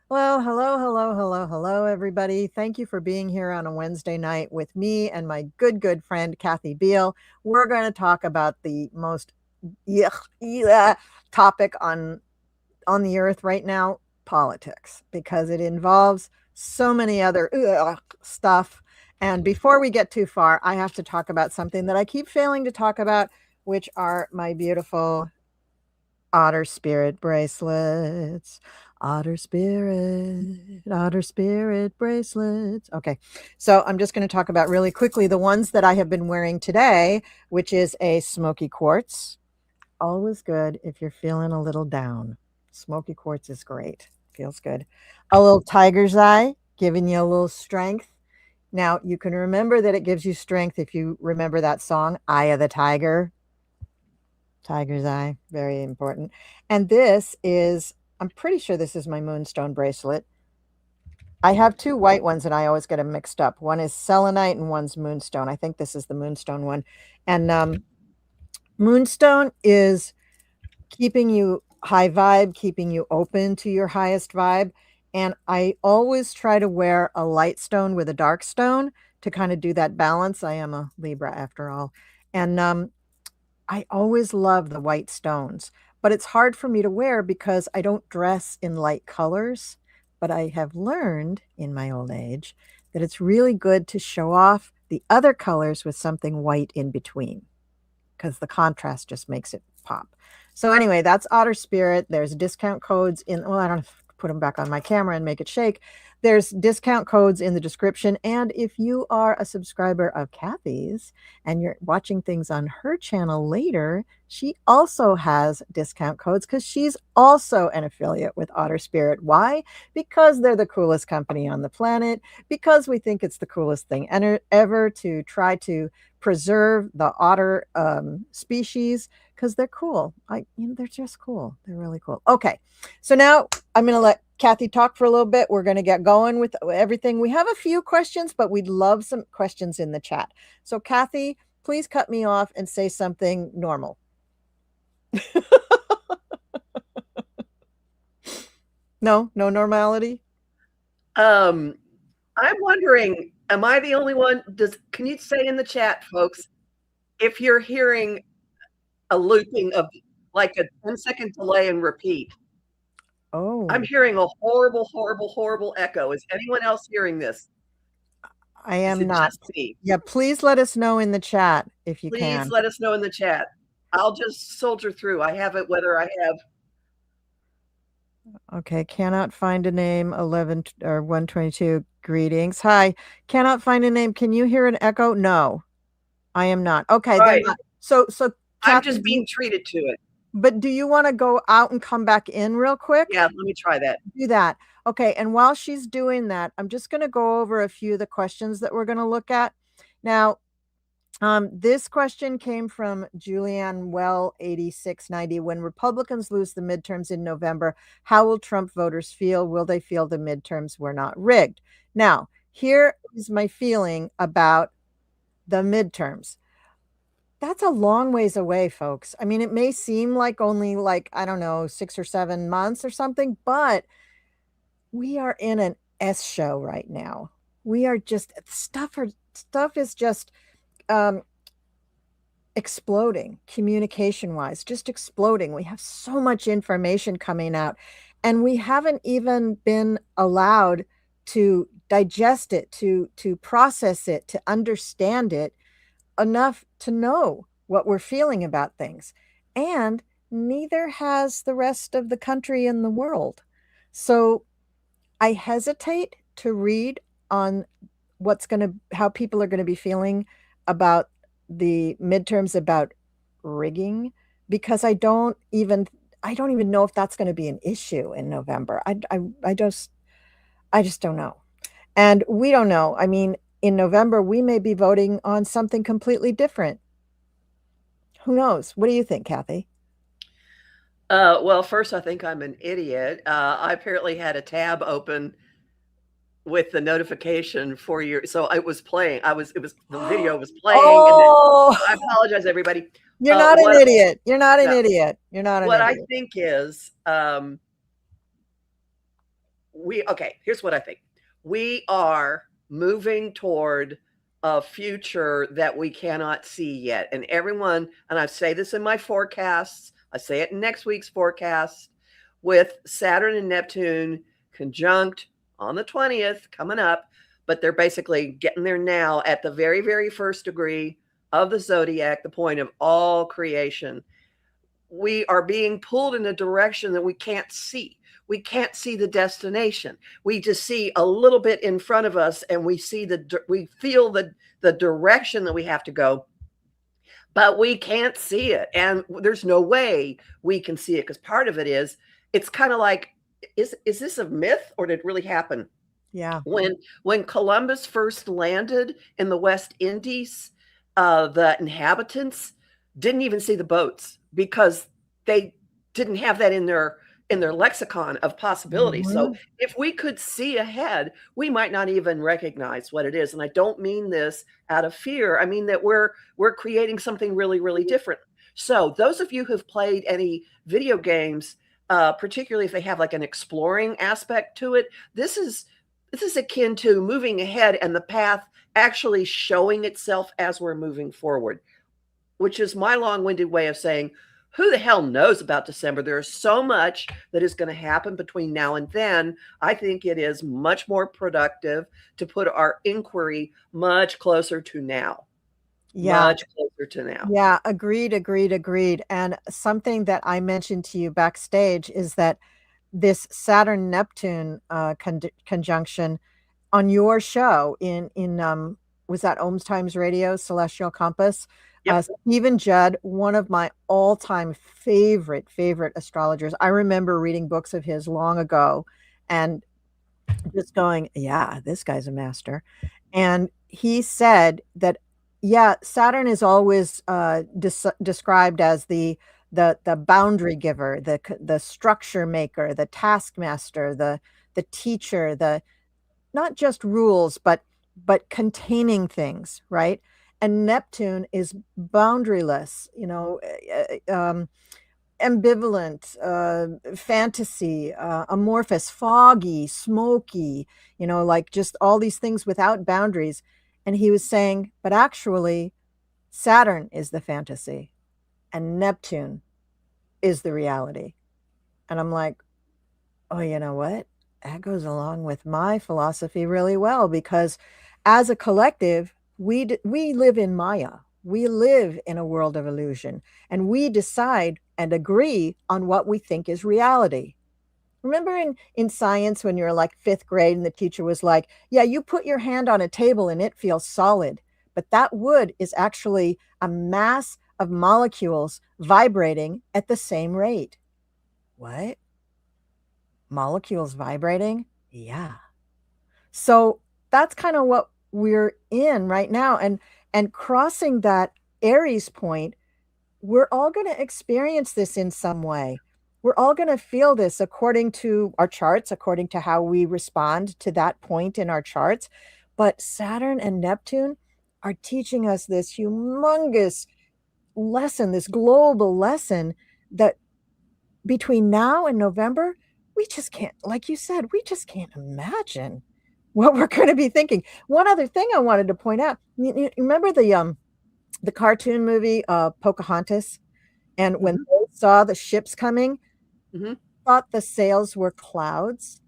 Well, hello, everybody. Thank you for being here on a Wednesday night with me and my good friend, Kathy Biehl. We're going to talk about the most topic on the earth right now, politics, because it involves so many other stuff. And before we get too far, I have to talk about something that I keep failing to talk about, which are my beautiful otter spirit bracelets. Otter spirit bracelets. Okay, so I'm just going to talk about really quickly the ones that I have been wearing today, which is a smoky quartz. Always good if you're feeling a little down. Smoky quartz is great. Feels good. A little tiger's eye, giving you a little strength. Now, you can remember that it gives you strength if you remember that song, Eye of the Tiger. Tiger's eye, very important. And this is, I'm pretty sure this is my moonstone bracelet. I have two white ones and I always get them mixed up. One is selenite and one's moonstone. I think this is the moonstone one. And moonstone is keeping you high vibe, keeping you open to your highest vibe. And I always try to wear a light stone with a dark stone to kind of do that balance. I am a Libra after all. And I always love the white stones, but it's hard for me to wear because I don't dress in light colors. But I have learned in my old age that it's really good to show off the other colors with something white in between because the contrast just makes it pop. So anyway, that's Otter Spirit. There's discount codes in, well, I don't have to put them back on my camera and make it shake. There's discount codes in the description. And if you are a subscriber of Kathy's and you're watching things on her channel later, she also has discount codes because she's also an affiliate with Otter Spirit. Why? Because they're the coolest company on the planet, because we think it's the coolest thing ever to try to preserve the otter species because they're cool. They're just cool. They're really cool. Okay, so now I'm going to let Kathy talk for a little bit. We're going to get going with everything. We have a few questions, but we'd love some questions in the chat. So Kathy, please cut me off and say something normal. No normality. I'm wondering, am I the only one? Can you say in the chat, folks, if you're hearing a looping of like a 10-second delay and repeat? Oh, I'm hearing a horrible echo. Is anyone else hearing this? I am not. Just me? Yeah, please let us know in the chat if you can. Please let us know in the chat. I'll just soldier through. I have it whether I have. Okay, cannot find a name. 11 or 122. Greetings. Hi. Cannot find a name. Can you hear an echo? No, I am not. Okay, right. So I'm just being treated to it. But do you want to go out and come back in real quick? Yeah, let me try that. Do that. Okay, and while she's doing that, I'm just going to go over a few of the questions that we're going to look at. Now, this question came from Julianne Well 8690. When Republicans lose the midterms in November, how will Trump voters feel? Will they feel the midterms were not rigged? Now, here is my feeling about the midterms. That's a long ways away, folks. I mean, it may seem like only like, I don't know, 6 or 7 months or something, but we are in an S show right now. We are just stuff is just exploding communication wise, just exploding. We have so much information coming out and we haven't even been allowed to digest it, to process it, to understand it enough to know what we're feeling about things. And neither has the rest of the country and the world. So I hesitate to read on how people are going to be feeling about the midterms, about rigging, because I don't even know if that's going to be an issue in November. I just don't know. And we don't know. I mean, in November, we may be voting on something completely different. Who knows? What do you think, Kathy? Well, first, I think I'm an idiot. I apparently had a tab open with the notification for your, so it was playing. The video was playing. Oh, I apologize, everybody. You're not an idiot. You're not an idiot. You're not an what idiot. I think is, okay, here's what I think. We are moving toward a future that we cannot see yet. And everyone, and I say this in my forecasts, I say it in next week's forecast, with Saturn and Neptune conjunct on the 20th coming up, but they're basically getting there now at the very, very first degree of the zodiac, the point of all creation. We are being pulled in a direction that we can't see. We can't see the destination. We just see a little bit in front of us, and we feel the direction that we have to go, but we can't see it. And there's no way we can see it, because part of it is, it's kind of like, is this a myth or did it really happen? Yeah. When Columbus first landed in the West Indies, the inhabitants didn't even see the boats because they didn't have that in their lexicon of possibility. So if we could see ahead, we might not even recognize what it is. And I don't mean this out of fear. I mean that we're creating something really, really different. So those of you who've played any video games, particularly if they have like an exploring aspect to it, this is akin to moving ahead and the path actually showing itself as we're moving forward, which is my long-winded way of saying, who the hell knows about December? There's so much that is going to happen between now and then. I think it is much more productive to put our inquiry much closer to now. Yeah. Much closer to now. Yeah, agreed. And something that I mentioned to you backstage is that this Saturn-Neptune conjunction on your show in was that Ohms Times Radio, Celestial Compass? Yep. Stephen Judd, one of my all-time favorite astrologers. I remember reading books of his long ago and just going, yeah, this guy's a master. And he said that, yeah, Saturn is always described as the boundary giver, the structure maker, the taskmaster, the teacher, the not just rules, but containing things, right? And Neptune is boundaryless, ambivalent, fantasy, amorphous, foggy, smoky, like just all these things without boundaries. And he was saying, but actually, Saturn is the fantasy and Neptune is the reality. And I'm like, oh, you know what? That goes along with my philosophy really well, because as a collective, we live in Maya. We live in a world of illusion, and we decide and agree on what we think is reality. Remember in science when you're like 5th grade and the teacher was like, yeah, you put your hand on a table and it feels solid, but that wood is actually a mass of molecules vibrating at the same rate. What? Molecules vibrating? Yeah. So that's kind of what we're in right now. And crossing that Aries point, we're all going to experience this in some way. We're all going to feel this according to our charts, according to how we respond to that point in our charts. But Saturn and Neptune are teaching us this humongous lesson, this global lesson that between now and November, we just can't, like you said, we just can't imagine what we're going to be thinking. One other thing I wanted to point out, you remember the cartoon movie Pocahontas? And when they saw the ships coming, thought the sails were clouds.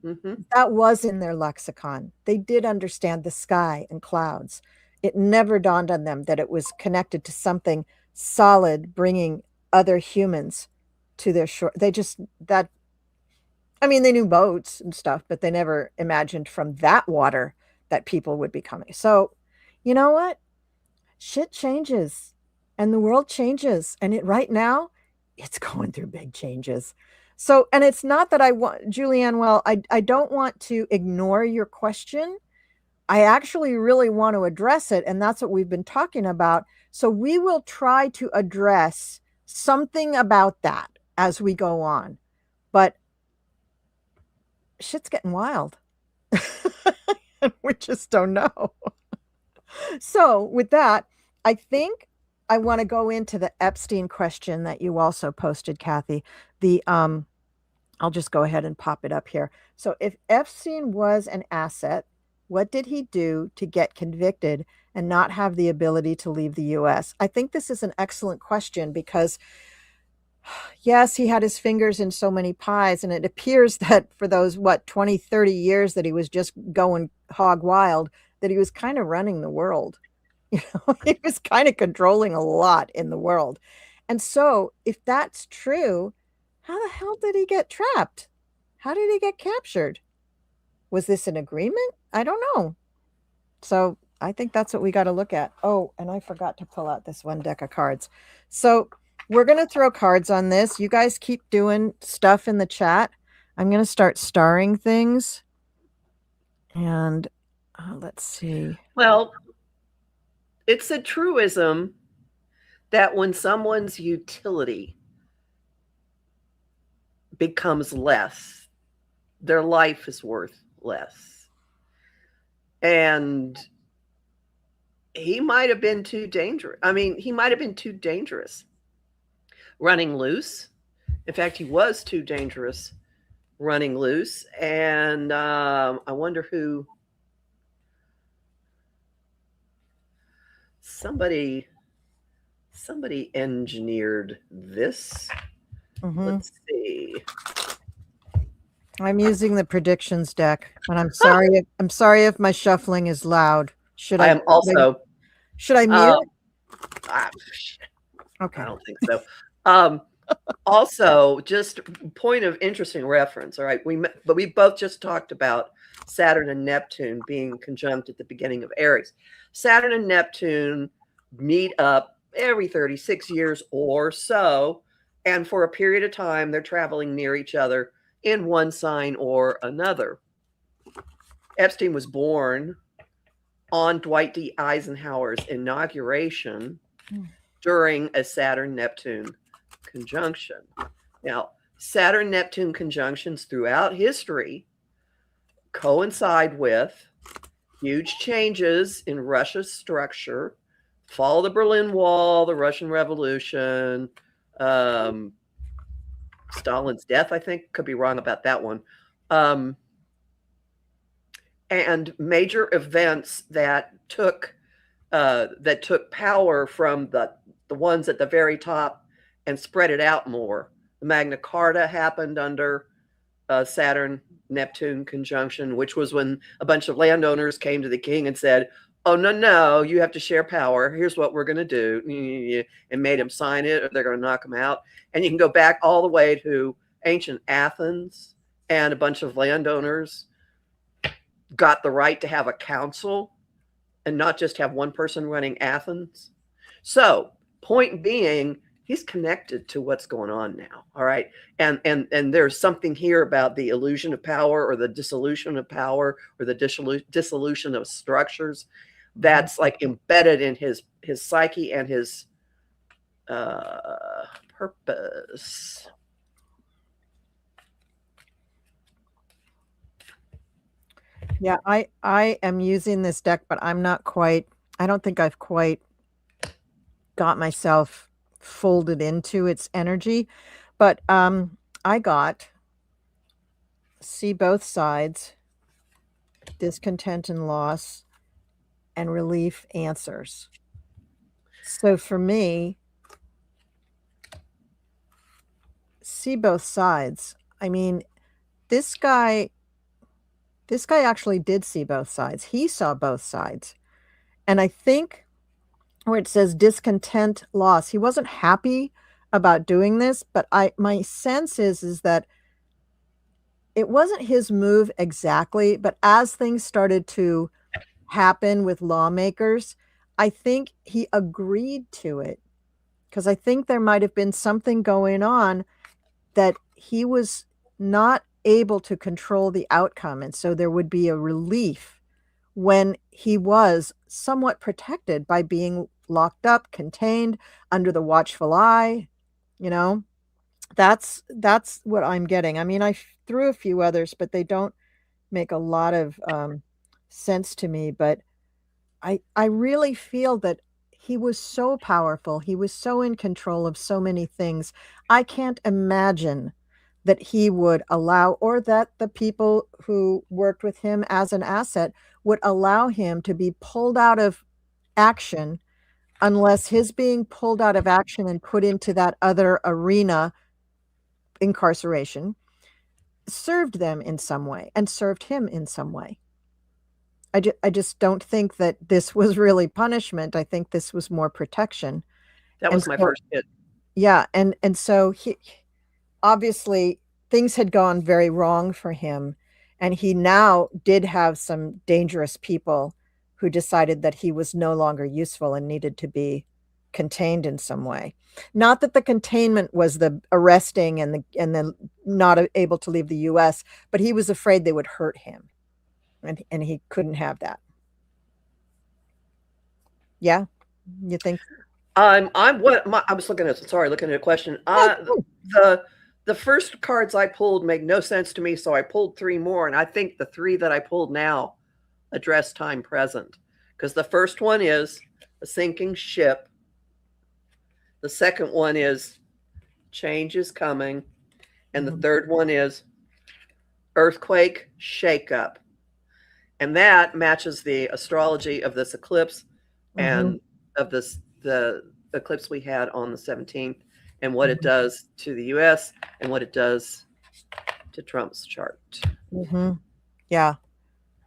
That was in their lexicon. They did understand the sky and clouds. It never dawned on them that it was connected to something solid, bringing other humans to their shore. They knew boats and stuff, but they never imagined from that water that people would be coming. So, you know what? Shit changes and the world changes. And right now, it's going through big changes. So, and it's not that I want, Julianne, well, I don't want to ignore your question. I actually really want to address it. And that's what we've been talking about. So we will try to address something about that as we go on. But shit's getting wild. And we just don't know. So with that, I think I want to go into the Epstein question that you also posted, Kathy. I'll just go ahead and pop it up here. So if Epstein was an asset, what did he do to get convicted and not have the ability to leave the US? I think this is an excellent question because, yes, he had his fingers in so many pies, and it appears that for those, 20, 30 years that he was just going hog wild, that he was kind of running the world. He was kind of controlling a lot in the world. And so, if that's true, how the hell did he get trapped? How did he get captured? Was this an agreement? I don't know. So, I think that's what we got to look at. Oh, and I forgot to pull out this one deck of cards. So, we're going to throw cards on this. You guys keep doing stuff in the chat. I'm going to start starring things. And let's see. Well, it's a truism that when someone's utility becomes less, their life is worth less. And he might have been too dangerous. I mean, he might have been too dangerous running loose. In fact, he was too dangerous running loose. And I wonder who. Somebody engineered this. Let's see. I'm using the predictions deck, and I'm sorry. I'm sorry if my shuffling is loud. Should I? I am also. Should I mute? Okay. I don't think so. Also, just point of interesting reference. All right, but we both just talked about Saturn and Neptune being conjunct at the beginning of Aries. Saturn and Neptune meet up every 36 years or so, and for a period of time, they're traveling near each other in one sign or another. Epstein was born on Dwight D. Eisenhower's inauguration during a Saturn-Neptune conjunction. Now, Saturn-Neptune conjunctions throughout history coincide with huge changes in Russia's structure, fall of the Berlin Wall, the Russian Revolution, Stalin's death, I think. Could be wrong about that one. And major events that took power from the ones at the very top and spread it out more. The Magna Carta happened under Saturn-Neptune conjunction, which was when a bunch of landowners came to the king and said, oh, no, you have to share power. Here's what we're going to do, and made him sign it or they're going to knock him out. And you can go back all the way to ancient Athens, and a bunch of landowners got the right to have a council and not just have one person running Athens. So, point being, he's connected to what's going on now. All right. And there's something here about the illusion of power or the dissolution of power or the dissolution of structures that's like embedded in his psyche and his purpose. Yeah, I am using this deck, but I'm not quite, I don't think I've quite got myself folded into its energy. But I got see both sides, discontent and loss, and relief answers. So for me, see both sides. I mean, this guy actually did see both sides. He saw both sides. And I think where it says discontent, loss, he wasn't happy about doing this, but my sense is that it wasn't his move exactly, but as things started to happen with lawmakers, I think he agreed to it, because I think there might have been something going on that he was not able to control the outcome. And so there would be a relief when he was somewhat protected by being locked up, contained, under the watchful eye. That's what I'm getting. I mean, I threw a few others, but they don't make a lot of sense to me. But I really feel that he was so powerful. He was so in control of so many things. I can't imagine that he would allow, or that the people who worked with him as an asset would allow him to be pulled out of action, unless his being pulled out of action and put into that other arena, incarceration, served them in some way and served him in some way. I just don't think that this was really punishment. I think this was more protection. That And was my so, first hit. yeah, and so he obviously things had gone very wrong for him, and he now did have some dangerous people who decided that he was no longer useful and needed to be contained in some way. Not that the containment was the arresting and the not able to leave the US, but he was afraid they would hurt him, and he couldn't have that. Yeah, you think? I was looking at a question. The first cards I pulled made no sense to me, so I pulled 3 more, and I think the 3 that I pulled now address time present, because the first one is a sinking ship. The second one is change is coming, and the third one is earthquake shakeup, and that matches the astrology of this eclipse and of the eclipse we had on the 17th, and what it does to the US and what it does to Trump's chart. Yeah.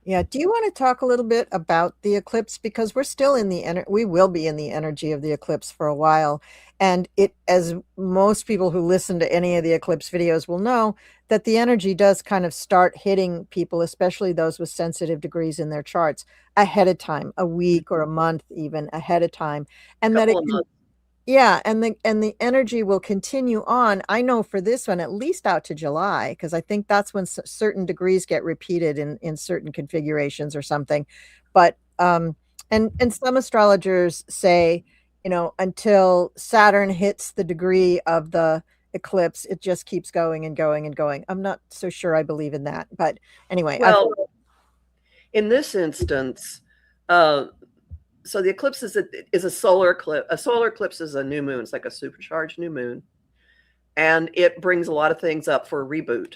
Yeah. Do you want to talk a little bit about the eclipse? Because we're still in we will be in the energy of the eclipse for a while. And it, as most people who listen to any of the eclipse videos will know, that the energy does kind of start hitting people, especially those with sensitive degrees in their charts, ahead of time, a week or a month, even ahead of time. And that it can, yeah, and the energy will continue on. I know for this one, at least out to July, because I think that's when certain degrees get repeated in certain configurations or something. But and some astrologers say, until Saturn hits the degree of the eclipse, it just keeps going and going and going. I'm not so sure I believe in that, but anyway. Well, in this instance, so the eclipse is a solar eclipse. A solar eclipse is a new moon. It's like a supercharged new moon. And it brings a lot of things up for a reboot,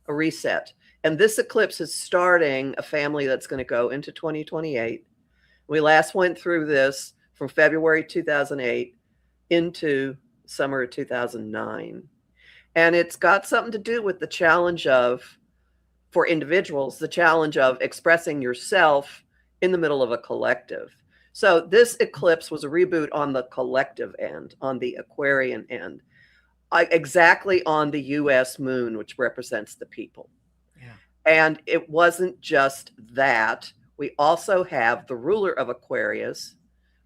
a reset. And this eclipse is starting a family that's going to go into 2028. We last went through this from February 2008 into summer of 2009. And it's got something to do with the challenge of, for individuals, the challenge of expressing yourself in the middle of a collective. So this eclipse was a reboot on the collective end, on the Aquarian end, exactly on the US moon, which represents the people. Yeah. And it wasn't just that. We also have the ruler of Aquarius,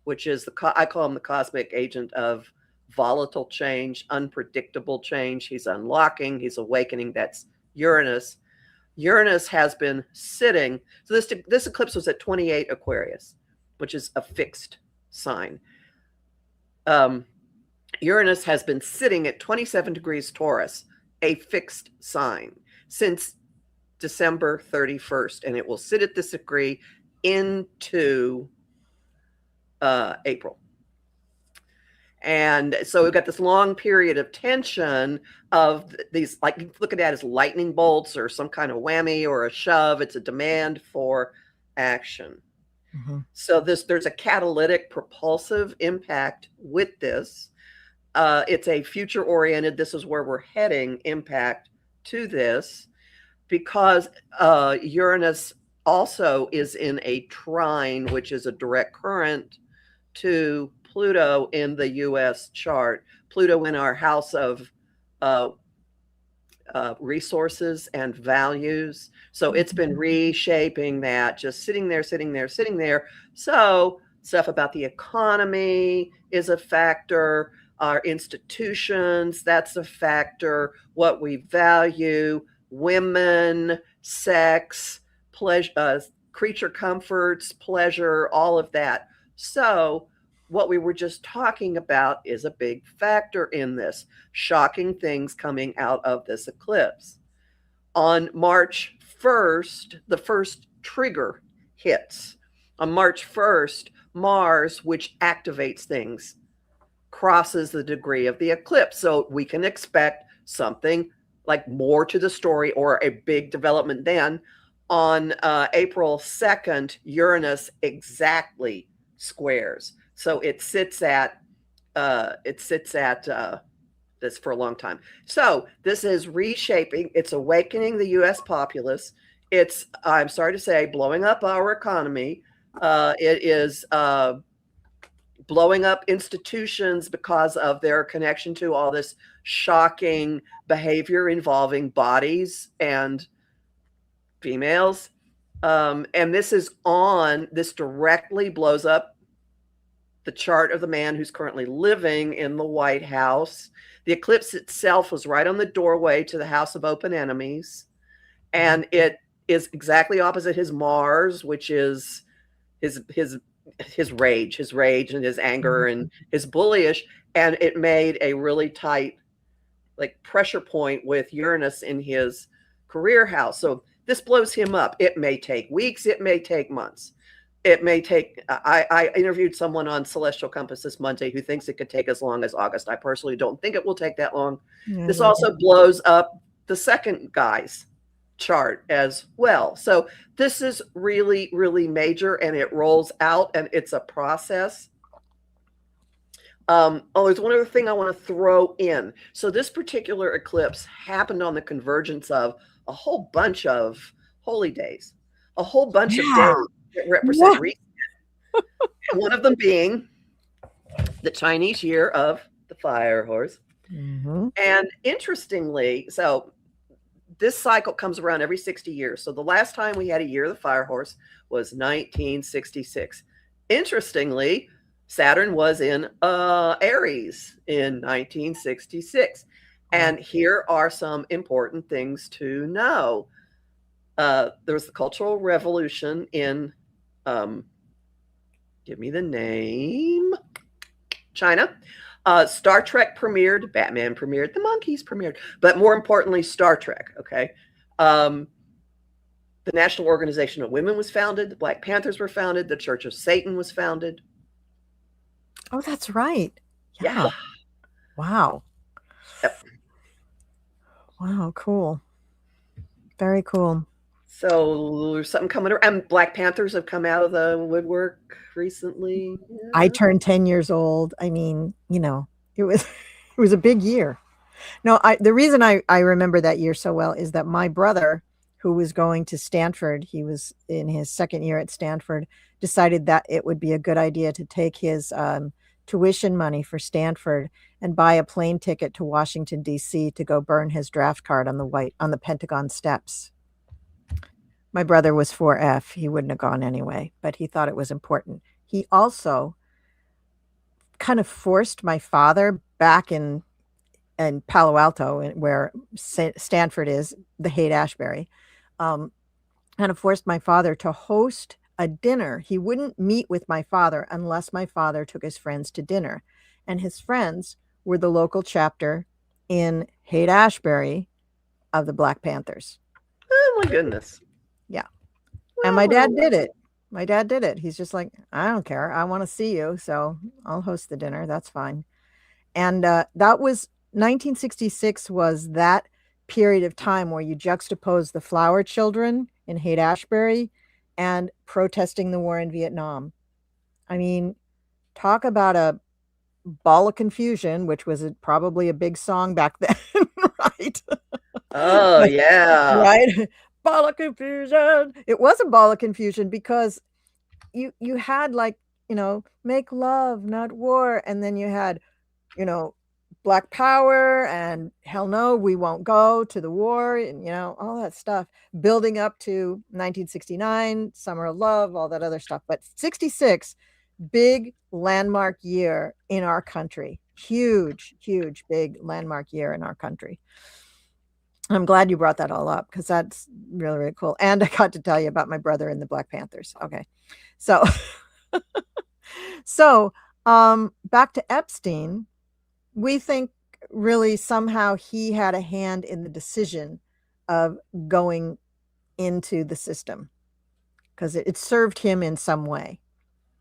which is I call him the cosmic agent of volatile change, unpredictable change. He's unlocking, he's awakening. That's Uranus. Uranus has been sitting. So this eclipse was at 28 Aquarius, which is a fixed sign. Uranus has been sitting at 27 degrees Taurus, a fixed sign, since December 31st, and it will sit at this degree into April. And so we've got this long period of tension of these, like, look at that as lightning bolts or some kind of whammy or a shove. It's a demand for action. So there's a catalytic propulsive impact with this. It's a future oriented, this is where we're heading impact to this, because Uranus also is in a trine, which is a direct current to Pluto in the US chart. Pluto in our house of resources and values. So it's been reshaping that, just sitting there. So stuff about the economy is a factor. Our institutions, that's a factor. What we value, women, sex, pleasure, creature comforts, pleasure, all of that. So what we were just talking about is a big factor in this. Shocking things coming out of this eclipse. On March 1st, the first trigger hits. On March 1st, Mars, which activates things, crosses the degree of the eclipse. So we can expect something like more to the story or a big development then. On April 2nd, Uranus exactly squares. So it sits at this for a long time. So this is reshaping, it's awakening the US populace. It's, I'm sorry to say, blowing up our economy. It is blowing up institutions because of their connection to all this shocking behavior involving bodies and females. And this directly blows up the chart of the man who's currently living in the White House. The eclipse itself was right on the doorway to the House of Open Enemies. And it is exactly opposite his Mars, which is his rage and his anger and his bullish. And it made a really tight, like, pressure point with Uranus in his career house. So this blows him up. It may take weeks, it may take months. It may take, I interviewed someone on Celestial Compass this Monday who thinks it could take as long as August. I personally don't think it will take that long. This also blows up the second guy's chart as well. So this is really, really major, and it rolls out, and it's a process. There's one other thing I want to throw in. So this particular eclipse happened on the convergence of a whole bunch of holy days, a whole bunch of days that represent reset. And one of them being the Chinese year of the fire horse. And interestingly, so this cycle comes around every 60 years. So the last time we had a year of the fire horse was 1966. Interestingly, Saturn was in Aries in 1966. And here are some important things to know. There was the Cultural Revolution in, give me the name, China. Star Trek premiered, Batman premiered, the Monkees premiered, but more importantly, Star Trek, okay? The National Organization of Women was founded, the Black Panthers were founded, the Church of Satan was founded. Oh, that's right. Yeah. Wow. Yep. Wow, cool. Very cool. So there's something coming around. And Black Panthers have come out of the woodwork recently. Yeah. I turned 10 years old. I mean, you know, it was a big year. No, the reason I remember that year so well is that my brother, who was going to Stanford, he was in his second year at Stanford, decided that it would be a good idea to take his tuition money for Stanford and buy a plane ticket to Washington, D.C. to go burn his draft card on the Pentagon steps. My brother was 4F. He wouldn't have gone anyway, but he thought it was important. He also kind of forced my father back in Palo Alto, where Stanford is, the Haight-Ashbury, kind of forced my father to host a dinner. He wouldn't meet with my father unless my father took his friends to dinner. And his friends were the local chapter in Haight-Ashbury of the Black Panthers. Oh, my goodness. Yeah. And my dad did it. My dad did it. He's just like, I don't care. I want to see you. So I'll host the dinner. That's fine. And that was 1966 was that period of time where you juxtapose the flower children in Haight-Ashbury and protesting the war in Vietnam. I mean, talk about a ball of confusion, which was probably a big song back then, right? Oh, yeah. Right? Ball of confusion. It was a ball of confusion because you had, like, you know, make love, not war. And then you had, you know, Black Power and hell no, we won't go to the war, and, you know, all that stuff building up to 1969, Summer of Love, all that other stuff. But 66, big landmark year in our country. Huge, huge, big landmark year in our country. I'm glad you brought that all up because that's really, really cool. And I got to tell you about my brother and the Black Panthers. Okay. So, back to Epstein. We think really somehow he had a hand in the decision of going into the system because it served him in some way.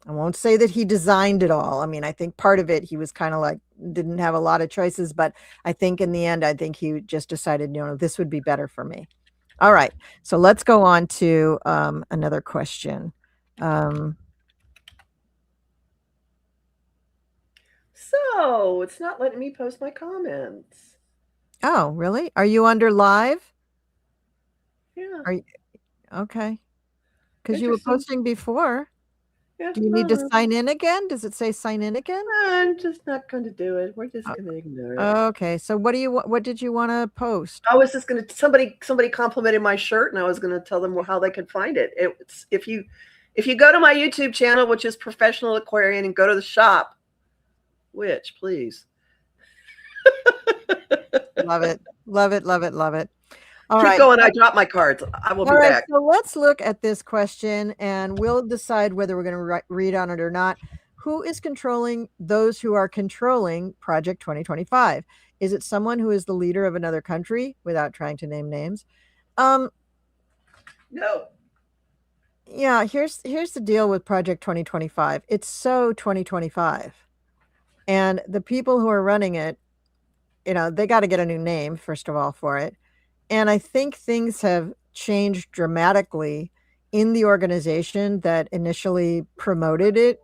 I won't say that he designed it all. I mean, I think part of it, he was kind of like, didn't have a lot of choices, but I think in the end, I think he just decided, this would be better for me. All right. So let's go on to another question. So it's not letting me post my comments. Oh, really? Are you under live? Yeah. Are you okay? Because you were posting before. Yeah. Do you need to sign in again? Does it say sign in again? I'm just not going to do it. We're just going to ignore it. Okay. So what did you want to post? I was just going to, somebody complimented my shirt, and I was going to tell them how they could find it. It's if you go to my YouTube channel, which is Professional Aquarian, and go to the shop, which please. Love it. Love it. Love it. Love it. All Keep right. going. I dropped my cards. I will be back. So let's look at this question and we'll decide whether we're going to read on it or not. Who is controlling those who are controlling Project 2025? Is it someone who is the leader of another country, without trying to name names? No. Yeah, here's the deal with Project 2025. It's so 2025. And the people who are running it, they got to get a new name, first of all, for it. And I think things have changed dramatically in the organization that initially promoted it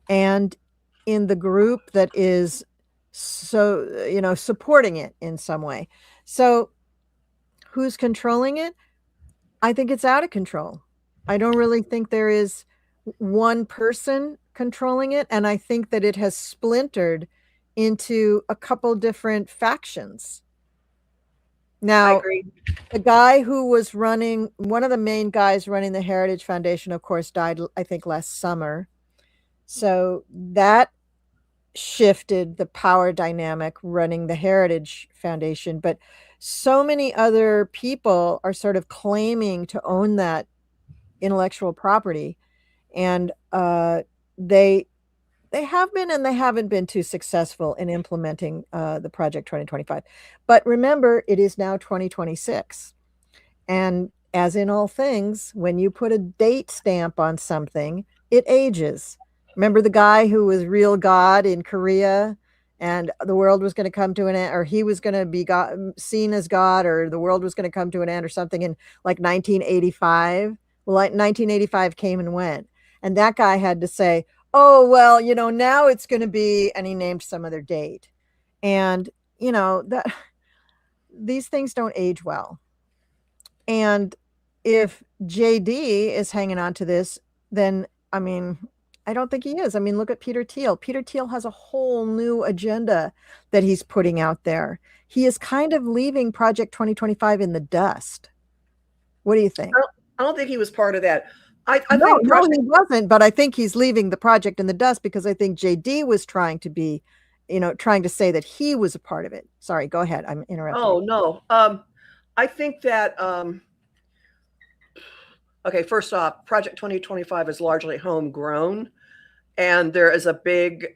and in the group that is supporting it in some way. So who's controlling it? I think it's out of control. I don't really think there is one person controlling it. And I think that it has splintered into a couple different factions. Now, the guy who was running, one of the main guys running the Heritage Foundation, of course, died, I think, last summer. So that shifted the power dynamic running the Heritage Foundation. But so many other people are sort of claiming to own that intellectual property. And they have been and they haven't been too successful in implementing the Project 2025. But remember, it is now 2026. And as in all things, when you put a date stamp on something, it ages. Remember the guy who was real God in Korea and the world was going to come to an end, or he was going to be seen as God, or the world was going to come to an end or something in like 1985? Well, like 1985 came and went. And that guy had to say, oh, well, now it's going to be, and he named some other date. And, that these things don't age well. And if JD is hanging on to this, then, I mean, I don't think he is. I mean, look at Peter Thiel. Peter Thiel has a whole new agenda that he's putting out there. He is kind of leaving Project 2025 in the dust. What do you think? I don't think he was part of that. I think no, he wasn't, but I think he's leaving the project in the dust because I think JD was trying to be, trying to say that he was a part of it. Sorry, go ahead. I'm interrupting. Oh, no. I think that, okay, first off, Project 2025 is largely homegrown, and there is a big,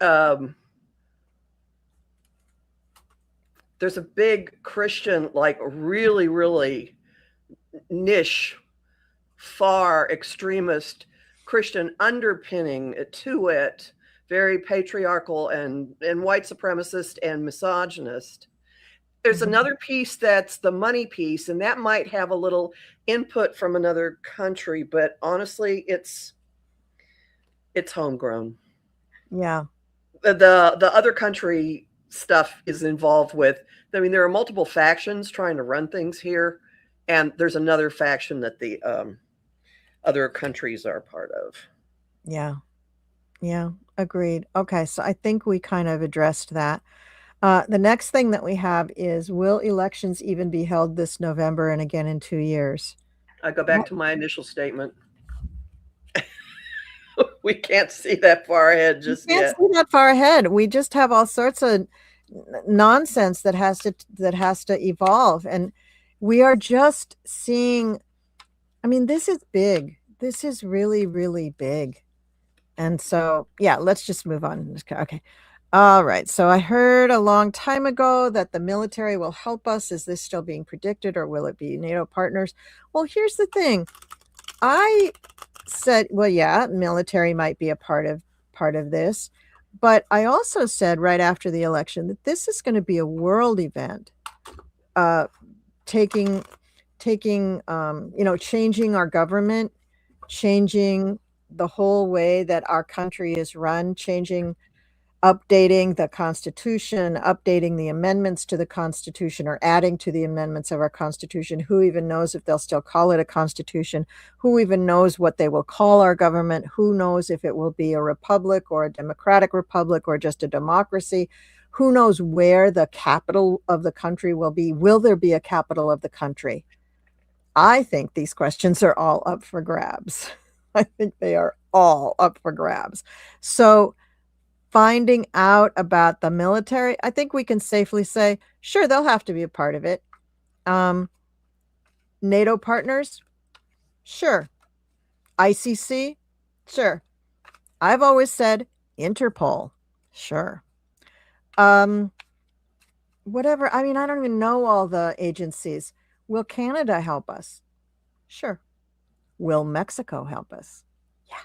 there's a big Christian, like really, really niche, far extremist Christian underpinning to it, very patriarchal and white supremacist and misogynist. There's another piece that's the money piece, and that might have a little input from another country, but honestly, it's homegrown. Yeah. The other country stuff is involved with, I mean, there are multiple factions trying to run things here, and there's another faction that the other countries are part of. Yeah. Yeah, agreed. Okay, so I think we kind of addressed that. The next thing that we have is, will elections even be held this November and again in 2 years? I go back to my initial statement. We can't see that far ahead just yet. See that far ahead. We just have all sorts of nonsense that has to evolve, and we are just seeing. I mean, this is big. This is really, really big. And so, yeah, let's just move on. Okay. All right. So I heard a long time ago that the military will help us. Is this still being predicted, or will it be NATO partners? Well, here's the thing. I said, well, yeah, military might be a part of part of this. But I also said right after the election that this is going to be a world event, taking, changing our government, changing the whole way that our country is run, updating the Constitution, updating the amendments to the Constitution, or adding to the amendments of our Constitution. Who even knows if they'll still call it a Constitution? Who even knows what they will call our government? Who knows if it will be a republic or a democratic republic or just a democracy? Who knows where the capital of the country will be? Will there be a capital of the country? I think these questions are all up for grabs. I think they are all up for grabs. So finding out about the military, I think we can safely say, sure, they'll have to be a part of it. NATO partners, sure. ICC, sure. I've always said Interpol, sure. Whatever, I mean, I don't even know all the agencies. Will Canada help us? Sure. Will Mexico help us? Yeah.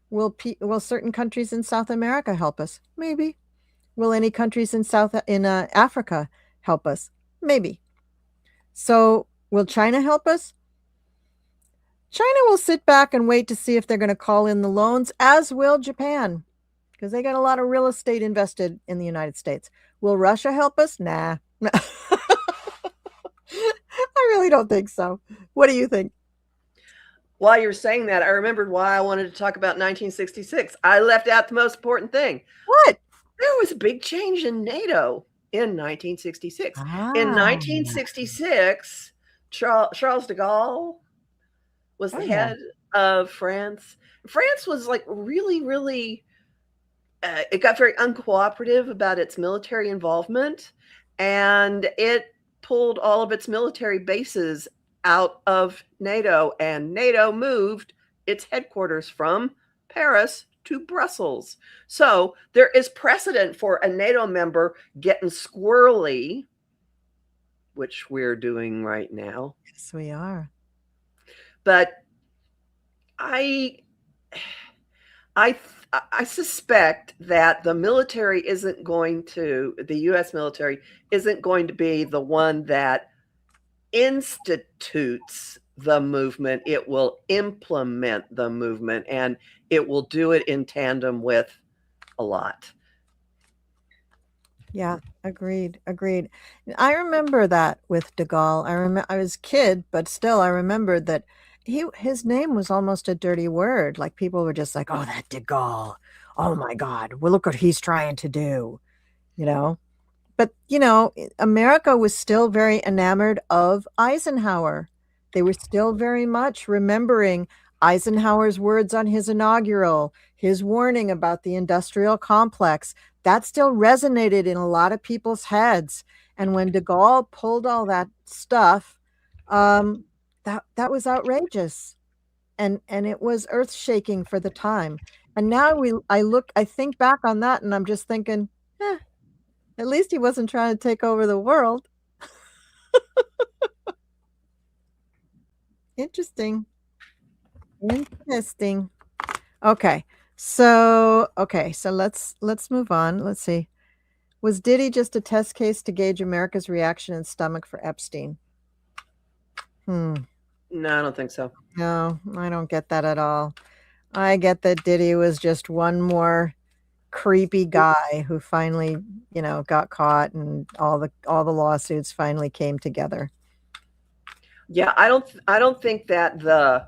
Will certain countries in South America help us? Maybe. Will any countries in Africa help us? Maybe. So will China help us? China will sit back and wait to see if they're going to call in the loans, as will Japan, because they got a lot of real estate invested in the United States. Will Russia help us? Nah. I really don't think so. What do you think? While you're saying that, I remembered why I wanted to talk about 1966. I left out the most important thing. What? There was a big change in NATO in 1966. In 1966, Charles de Gaulle was the head of France. France was like really, really, it got very uncooperative about its military involvement, and it pulled all of its military bases out of NATO, and NATO moved its headquarters from Paris to Brussels. So there is precedent for a NATO member getting squirrely, which we're doing right now. Yes, we are. But I suspect that the military isn't going to, the US military isn't going to be the one that institutes the movement. It will implement the movement, and it will do it in tandem with a lot. Yeah, agreed. I remember that with de Gaulle. I was a kid, but still I remembered that his name was almost a dirty word. Like people were just like, oh, that de Gaulle. Oh my God. Well, look what he's trying to do, But, America was still very enamored of Eisenhower. They were still very much remembering Eisenhower's words on his inaugural, his warning about the industrial complex. That still resonated in a lot of people's heads. And when de Gaulle pulled all that stuff, that was outrageous. And it was earth-shaking for the time. And now I think back on that and I'm just thinking, at least he wasn't trying to take over the world. Interesting. Okay. So let's move on. Let's see. Was Diddy just a test case to gauge America's reaction and stomach for Epstein? No, I don't think so. No, I don't get that at all. I get that Diddy was just one more creepy guy who finally, got caught, and all the lawsuits finally came together. Yeah, I don't think that the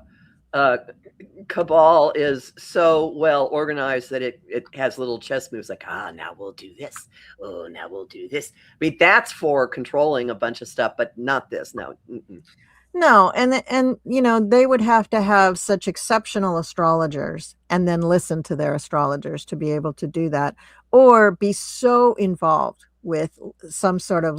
cabal is so well organized that it has little chess moves like, now we'll do this. Oh, now we'll do this. I mean, that's for controlling a bunch of stuff, but not this. No. Mm-mm. No, and they would have to have such exceptional astrologers and then listen to their astrologers to be able to do that, or be so involved with some sort of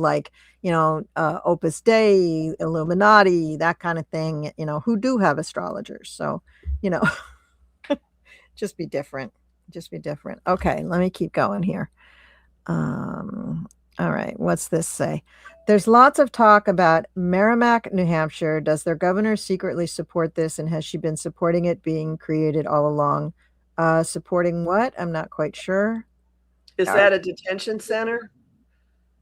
Opus Dei, Illuminati, that kind of thing, who do have astrologers. So, just be different. Okay, let me keep going here. All right, what's this say? There's lots of talk about Merrimack, New Hampshire. Does their governor secretly support this, and has she been supporting it being created all along? Supporting what? I'm not quite sure. Is that a detention center?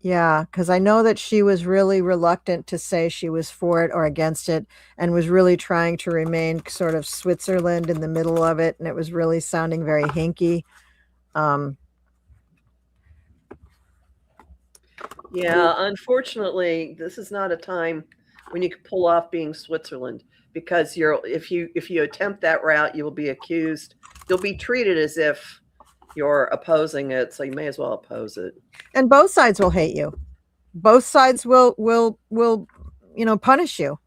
Yeah, because I know that she was really reluctant to say she was for it or against it, and was really trying to remain sort of Switzerland in the middle of it, and it was really sounding very hinky. Yeah, unfortunately, this is not a time when you can pull off being Switzerland, because if you attempt that route, you will be accused. You'll be treated as if you're opposing it, so you may as well oppose it. And both sides will hate you. Both sides will punish you.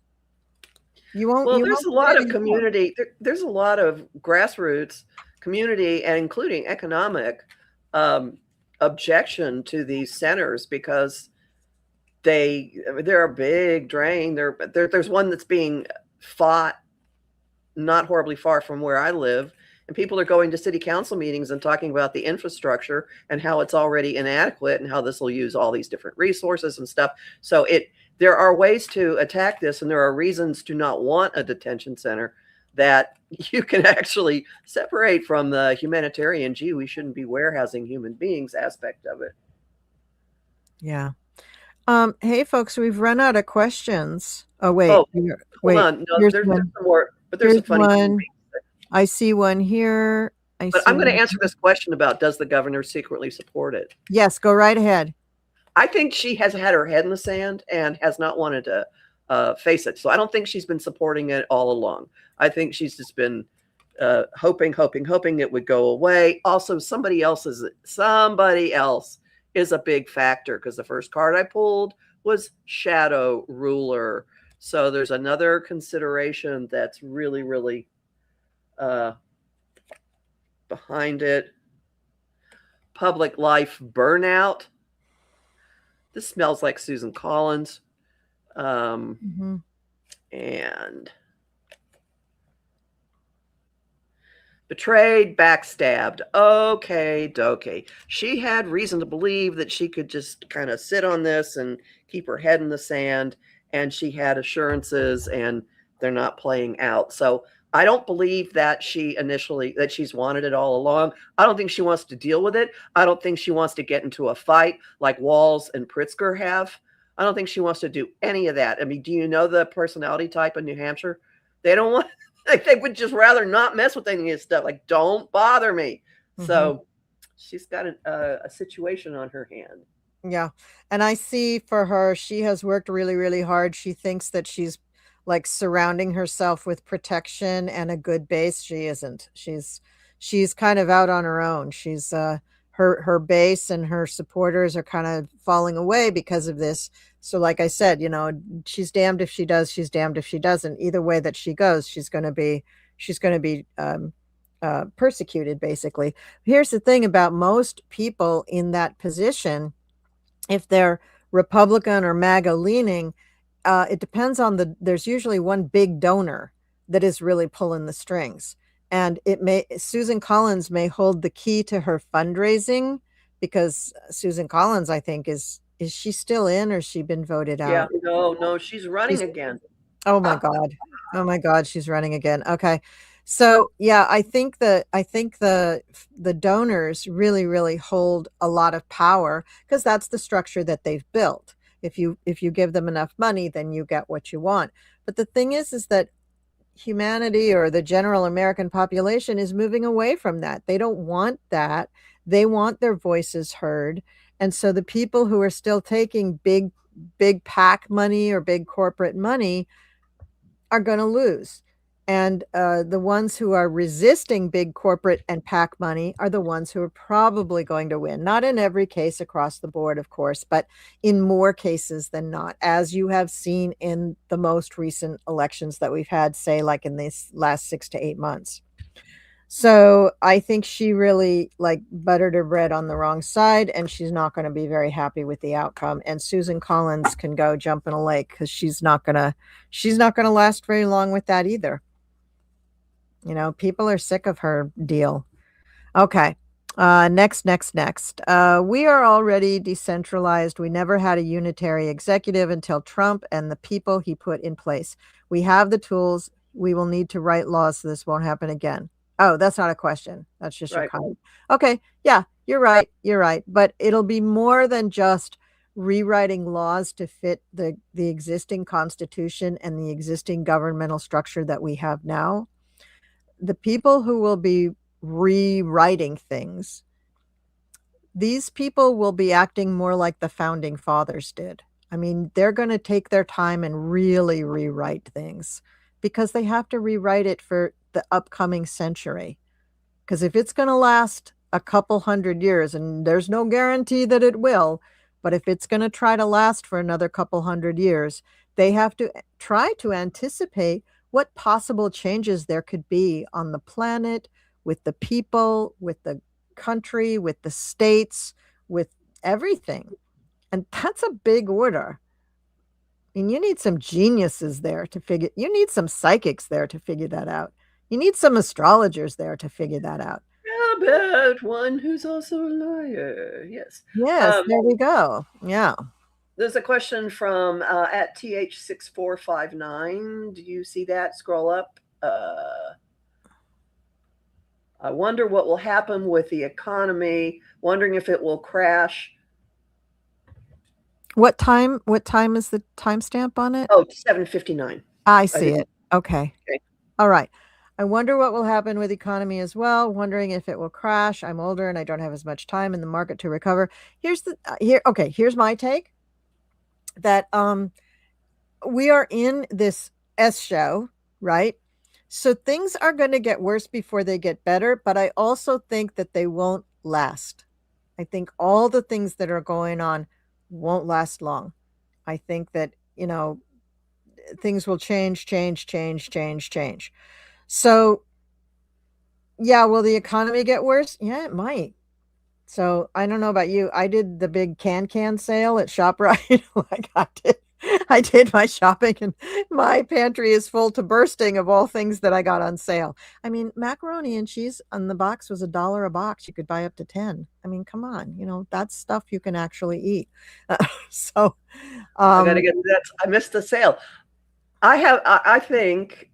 You won't. Well, You there's won't a lot get of any more. community. There's a lot of grassroots community, and including economic um, objection to these centers, because they're a big drain. There's one that's being fought not horribly far from where I live, and people are going to city council meetings and talking about the infrastructure and how it's already inadequate and how this will use all these different resources and stuff. So there are ways to attack this, and there are reasons to not want a detention center that you can actually separate from the humanitarian, gee, we shouldn't be warehousing human beings aspect of it. Yeah. Hey, folks, we've run out of questions. Oh, wait. Oh, hold Wait. on. No, Here's there's one. some more, but there's Here's some funny human one. beings. I see one here. I But see I'm going to one. answer this question about, does the governor secretly support it? Yes, go right ahead. I think she has had her head in the sand and has not wanted to face it. So I don't think she's been supporting it all along. I think she's just been hoping it would go away. Also, somebody else is a big factor, because the first card I pulled was Shadow Ruler. So there's another consideration that's really, really behind it. Public life burnout. This smells like Susan Collins. And betrayed, backstabbed. Okay, dokey. She had reason to believe that she could just kind of sit on this and keep her head in the sand, and she had assurances, and they're not playing out. So I don't believe that she's wanted it all along. I don't think she wants to deal with it. I don't think she wants to get into a fight like Walz and Pritzker have. I don't think she wants to do any of that. I mean, do you know the personality type in New Hampshire? They don't want, like, they would just rather not mess with any of this stuff. Like, don't bother me. So she's got a situation on her hand. Yeah. And I see for her, she has worked really, really hard. She thinks that she's like surrounding herself with protection and a good base. She isn't. She's kind of out on her own. She's her base and her supporters are kind of falling away because of this. So like I said, she's damned if she does, she's damned if she doesn't. Either way that she goes, she's going to be persecuted, basically. Here's the thing about most people in that position: if they're Republican or MAGA leaning, it depends on there's usually one big donor that is really pulling the strings. And Susan Collins may hold the key to her fundraising, because Susan Collins, I think, is she still in, or has she been voted out? Yeah, no, she's running again. Oh my God. Oh my God, she's running again. Okay. So yeah, I think the donors really, really hold a lot of power, because that's the structure that they've built. If you give them enough money, then you get what you want. But the thing is that humanity, or the general American population, is moving away from that. They don't want that. They want their voices heard. And so the people who are still taking big PAC money or big corporate money are going to lose. And the ones who are resisting big corporate and PAC money are the ones who are probably going to win. Not in every case across the board, of course, but in more cases than not, as you have seen in the most recent elections that we've had, say, like in these last 6 to 8 months. So I think she really buttered her bread on the wrong side, and she's not going to be very happy with the outcome. And Susan Collins can go jump in a lake, because she's not going to last very long with that either. People are sick of her deal. Okay. Next. We are already decentralized. We never had a unitary executive until Trump and the people he put in place. We have the tools. We will need to write laws so this won't happen again. Oh, that's not a question. That's just your Right. comment. Okay. Yeah, you're right. You're right. But it'll be more than just rewriting laws to fit the existing constitution and the existing governmental structure that we have now. The people who will be rewriting things, these people will be acting more like the founding fathers did. I mean, they're going to take their time and really rewrite things because they have to rewrite it for the upcoming century. Because if it's going to last a couple hundred years, and there's no guarantee that it will, but if it's going to try to last for another couple hundred years, they have to try to anticipate what possible changes there could be on the planet, with the people, with the country, with the states, with everything. And that's a big order. I mean, you need some geniuses there to figure, you need some psychics there to figure that out. You need some astrologers there to figure that out. How about one who's also a liar? Yes. Yes, there we go. Yeah. There's a question from at TH6459. Do you see that? Scroll up. I wonder what will happen with the economy. Wondering if it will crash. What time is the timestamp on it? Oh, 7:59. I see it. Okay. Okay. All right. I wonder what will happen with the economy as well. Wondering if it will crash. I'm older and I don't have as much time in the market to recover. Here's my take that we are in this S show, right? So things are going to get worse before they get better, but I also think that they won't last. I think all the things that are going on won't last long. I think that, things will change. So, yeah, will the economy get worse? Yeah, it might. So I don't know about you. I did the big can sale at ShopRite. I did my shopping and my pantry is full to bursting of all things that I got on sale. I mean, macaroni and cheese on the box was $1 a box. You could buy up to 10. I mean, come on, that's stuff you can actually eat. So I gotta get that. I missed the sale. I think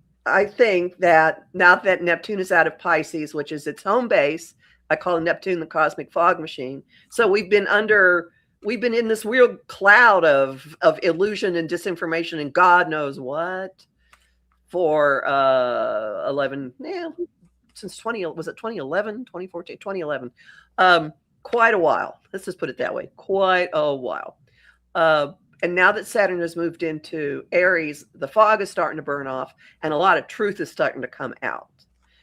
that now that Neptune is out of Pisces, which is its home base, I call Neptune the cosmic fog machine. So we've been in this weird cloud of illusion and disinformation and God knows what for 11, since 2011, 2014, 2011, quite a while. Let's just put it that way, quite a while. And now that Saturn has moved into Aries, the fog is starting to burn off and a lot of truth is starting to come out.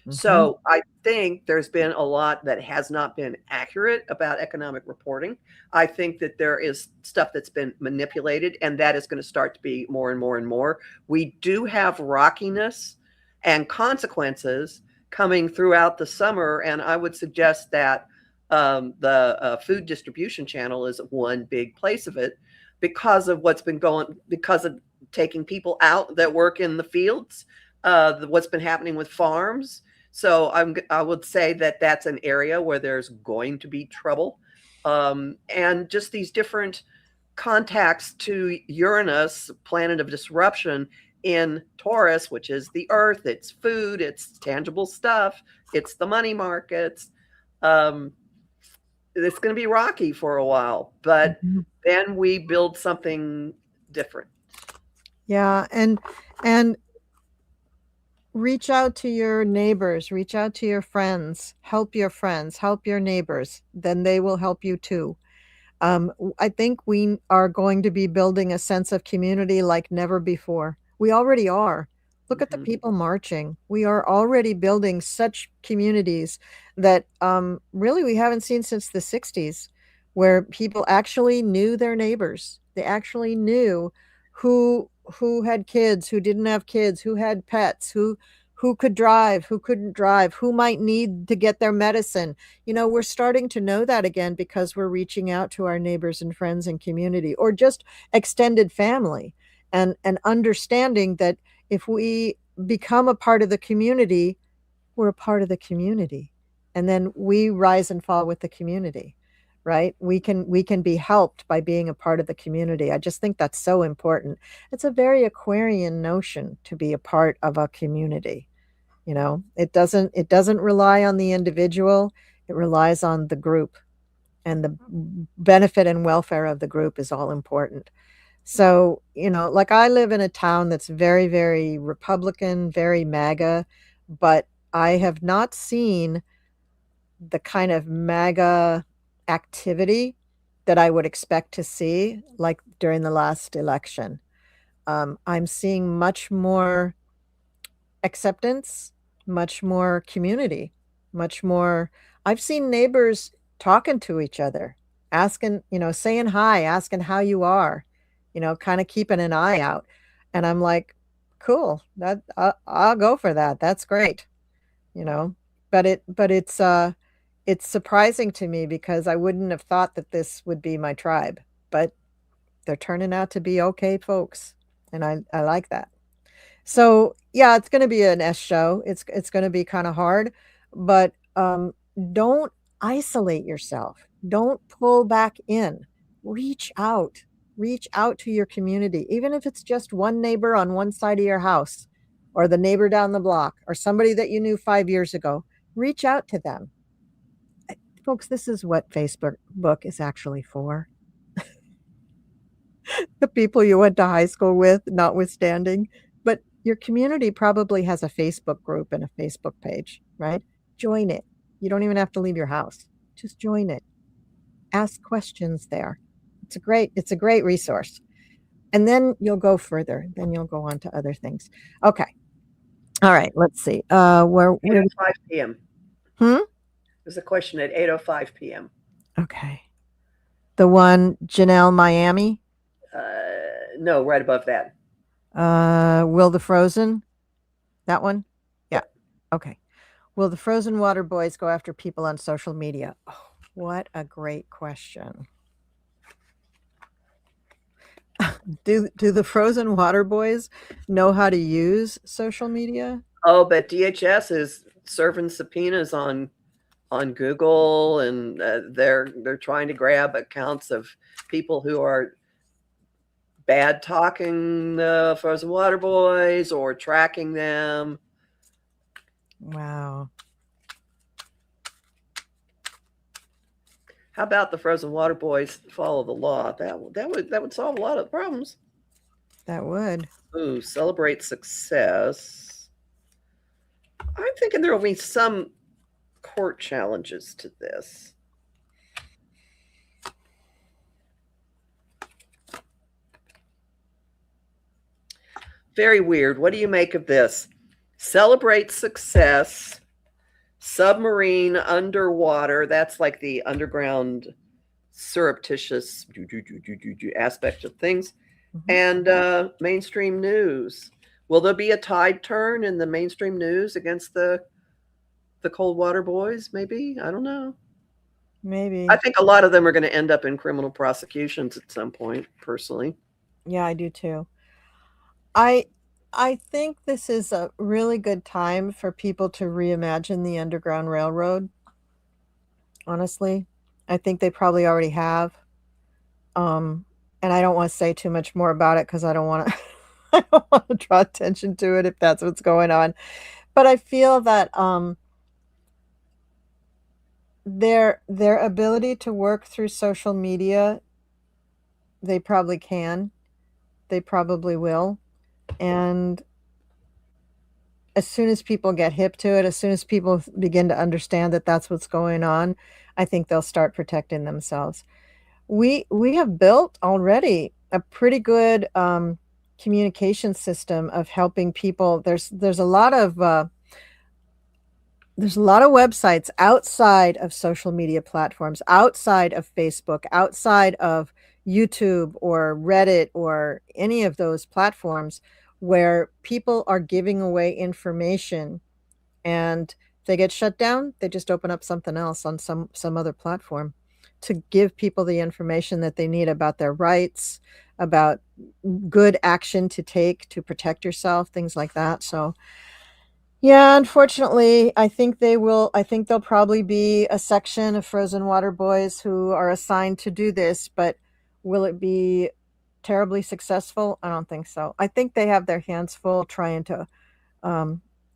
Mm-hmm. So I think there's been a lot that has not been accurate about economic reporting. I think that there is stuff that's been manipulated, and that is going to start to be more and more and more. We do have rockiness and consequences coming throughout the summer, and I would suggest that the food distribution channel is one big place of it, because of what's been because of taking people out that work in the fields, what's been happening with farms. So I would say that that's an area where there's going to be trouble. And just these different contacts to Uranus, planet of disruption, in Taurus, which is the earth, it's food, it's tangible stuff, it's the money markets. It's going to be rocky for a while, but then we build something different. Yeah. And reach out to your neighbors, reach out to your friends, help your neighbors, then they will help you too. I think we are going to be building a sense of community like never before. We already are. Look at the people marching. We are already building such communities that really we haven't seen since the 60s, where people actually knew their neighbors. They actually knew who had kids, who didn't have kids, who had pets, who could drive, who couldn't drive, who might need to get their medicine. We're starting to know that again because we're reaching out to our neighbors and friends and community, or just extended family, and understanding that if we become a part of the community, we're a part of the community. And then we rise and fall with the community, right? We can be helped by being a part of the community. I just think that's so important. It's a very Aquarian notion to be a part of a community. It doesn't rely on the individual. It relies on the group, and the benefit and welfare of the group is all important. So, like I live in a town that's very, very Republican, very MAGA, but I have not seen the kind of MAGA activity that I would expect to see, like during the last election. I'm seeing much more acceptance, much more community, much more. I've seen neighbors talking to each other, asking, saying hi, asking how you are, kind of keeping an eye out. And I'm like, cool, I'll go for that. That's great, you know. But it's surprising to me because I wouldn't have thought that this would be my tribe, but they're turning out to be okay folks, and I like that. So, yeah, it's gonna be an S show. It's gonna be kinda hard, but, don't isolate yourself. Don't pull back in. Reach out. Reach out to your community, even if it's just one neighbor on one side of your house, or the neighbor down the block, or somebody that you knew 5 years ago. Reach out to them. Folks, this is what Facebook book is actually for. The people you went to high school with, notwithstanding. But your community probably has a Facebook group and a Facebook page, right? Join it. You don't even have to leave your house. Just join it. Ask questions there. It's a great resource. And then you'll go further. Then you'll go on to other things. Okay. All right. Let's see. Where 8:05 p.m. Hmm? There's a question at 8:05 p.m. Okay. The one, Janelle, Miami. No, right above that. Will the Frozen? That one? Yeah. Okay. Will the Frozen Water Boys go after people on social media? Oh, what a great question. Do the Frozen Water Boys know how to use social media? Oh, but DHS is serving subpoenas on Google, and they're trying to grab accounts of people who are bad talking the Frozen Water Boys or tracking them. Wow. How about the Frozen Water Boys follow the law? That would solve a lot of problems. That would. Ooh, celebrate success. I'm thinking there will be some court challenges to this. Very weird. What do you make of this? Celebrate success, submarine, underwater. That's like the underground surreptitious aspect of things. And mainstream news. Will there be a tide turn in the mainstream news against the Cold Water Boys? Maybe. I don't know. Maybe. I think a lot of them are going to end up in criminal prosecutions at some point, personally. Yeah, I do too. I think this is a really good time for people to reimagine the Underground Railroad. Honestly, I think they probably already have. And I don't want to say too much more about it because I don't want to I don't want to draw attention to it if that's what's going on. But I feel that their ability to work through social media, they probably can. They probably will. And as soon as people get hip to it, as soon as people begin to understand that that's what's going on, I think they'll start protecting themselves. We have built already a pretty good communication system of helping people. There's a lot of websites outside of social media platforms, outside of Facebook, outside of YouTube or Reddit or any of those platforms, where people are giving away information, and if they get shut down, they just open up something else on some other platform to give people the information that they need about their rights, about good action to take to protect yourself, things like that. So yeah, unfortunately, I think there'll probably be a section of Frozen Water Boys who are assigned to do this, but will it be terribly successful? I don't think so. I think they have their hands full trying to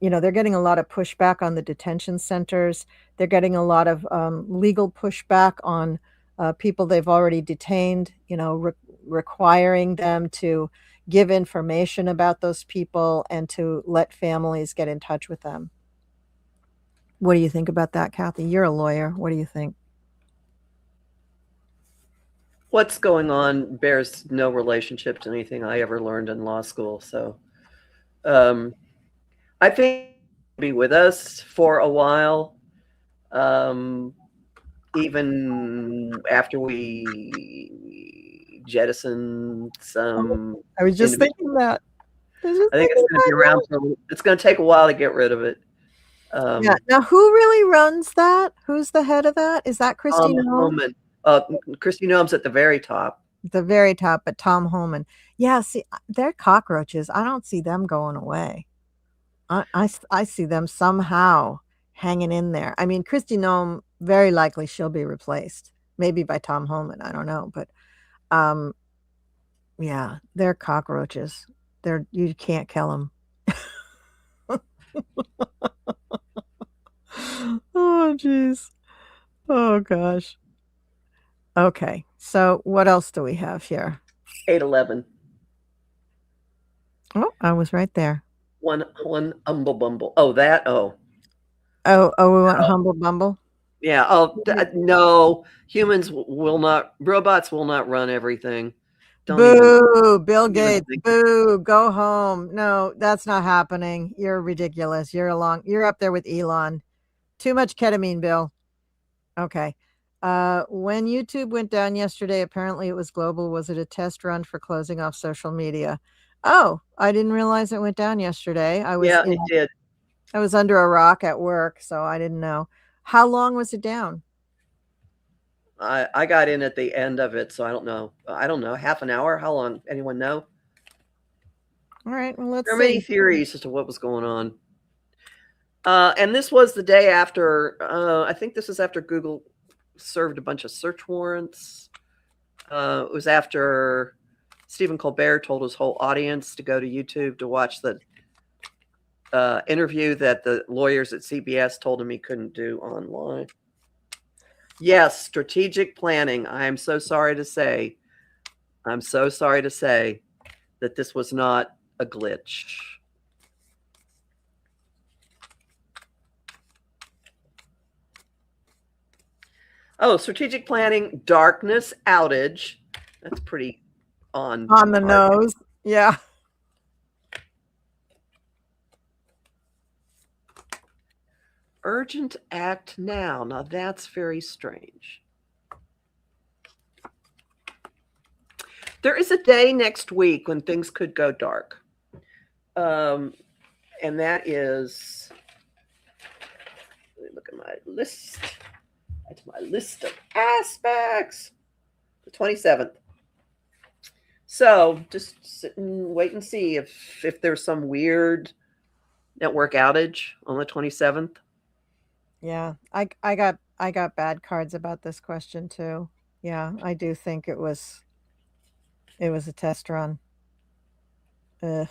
they're getting a lot of pushback on the detention centers. They're getting a lot of legal pushback on people they've already detained, requiring them to give information about those people and to let families get in touch with them. What do you think about that, Kathy? You're a lawyer. What do you think? What's going on bears no relationship to anything I ever learned in law school. So I think he'll be with us for a while, even after we jettison some. I was just thinking that. I think it's going to be around. It's going to take a while to get rid of it. Yeah. Now, who really runs that? Who's the head of that? Is that Christy Noem? Christy Noem's at the very top. The very top, but Tom Homan. Yeah, see, they're cockroaches. I don't see them going away. I see them somehow hanging in there. I mean, Christy Noem, very likely she'll be replaced, maybe by Tom Homan. I don't know, but yeah, they're cockroaches. You can't kill them. Oh, geez. Oh, gosh. Okay, so what else do we have here? 811. Oh, I was right there. One humble bumble. Oh, that. Oh, we want humble bumble. Yeah. Oh, no. Humans will not. Robots will not run everything. Boo, Bill Gates. Boo, go home. No, that's not happening. You're ridiculous. You're up there with Elon. Too much ketamine, Bill. Okay. When YouTube went down yesterday, apparently it was global. Was it a test run for closing off social media? Oh, I didn't realize it went down yesterday. It did. I was under a rock at work, so I didn't know. How long was it down? I got in at the end of it, so I don't know. Half an hour? How long? Anyone know? All right, well, let's see. There are many theories as to what was going on. And this was the day after, I think this was after Google served a bunch of search warrants. It was after Stephen Colbert told his whole audience to go to YouTube to watch the interview that the lawyers at CBS told him he couldn't do online. Yes, strategic planning. I'm so sorry to say that this was not a glitch. Oh, strategic planning, darkness, outage. That's pretty on the nose. Yeah. Urgent act now. Now that's very strange. There is a day next week when things could go dark. And that is, let me look at my list. That's my list of aspects. The 27th. So just sit and wait and see if there's some weird network outage on the 27th. Yeah, I got bad cards about this question too. Yeah, I do think it was a test run. Ugh.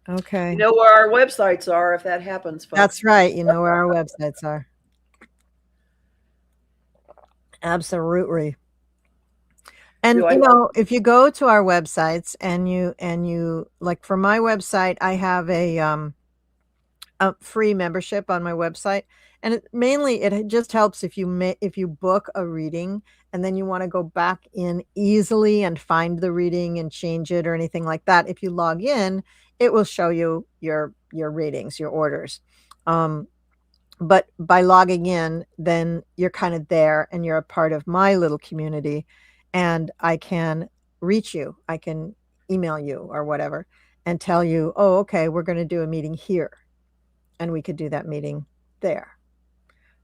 Okay. You know where our websites are if that happens, folks. That's right. You know where our websites are. Absolutely. And if you go to our websites and you like, for my website, I have a free membership on my website, and it just helps if you book a reading and then you want to go back in easily and find the reading and change it or anything like that. If you log in, it will show you your readings, your orders. But by logging in, then you're kind of there and you're a part of my little community, and I can reach you. I can email you or whatever and tell you, oh, okay, we're going to do a meeting here. And we could do that meeting there.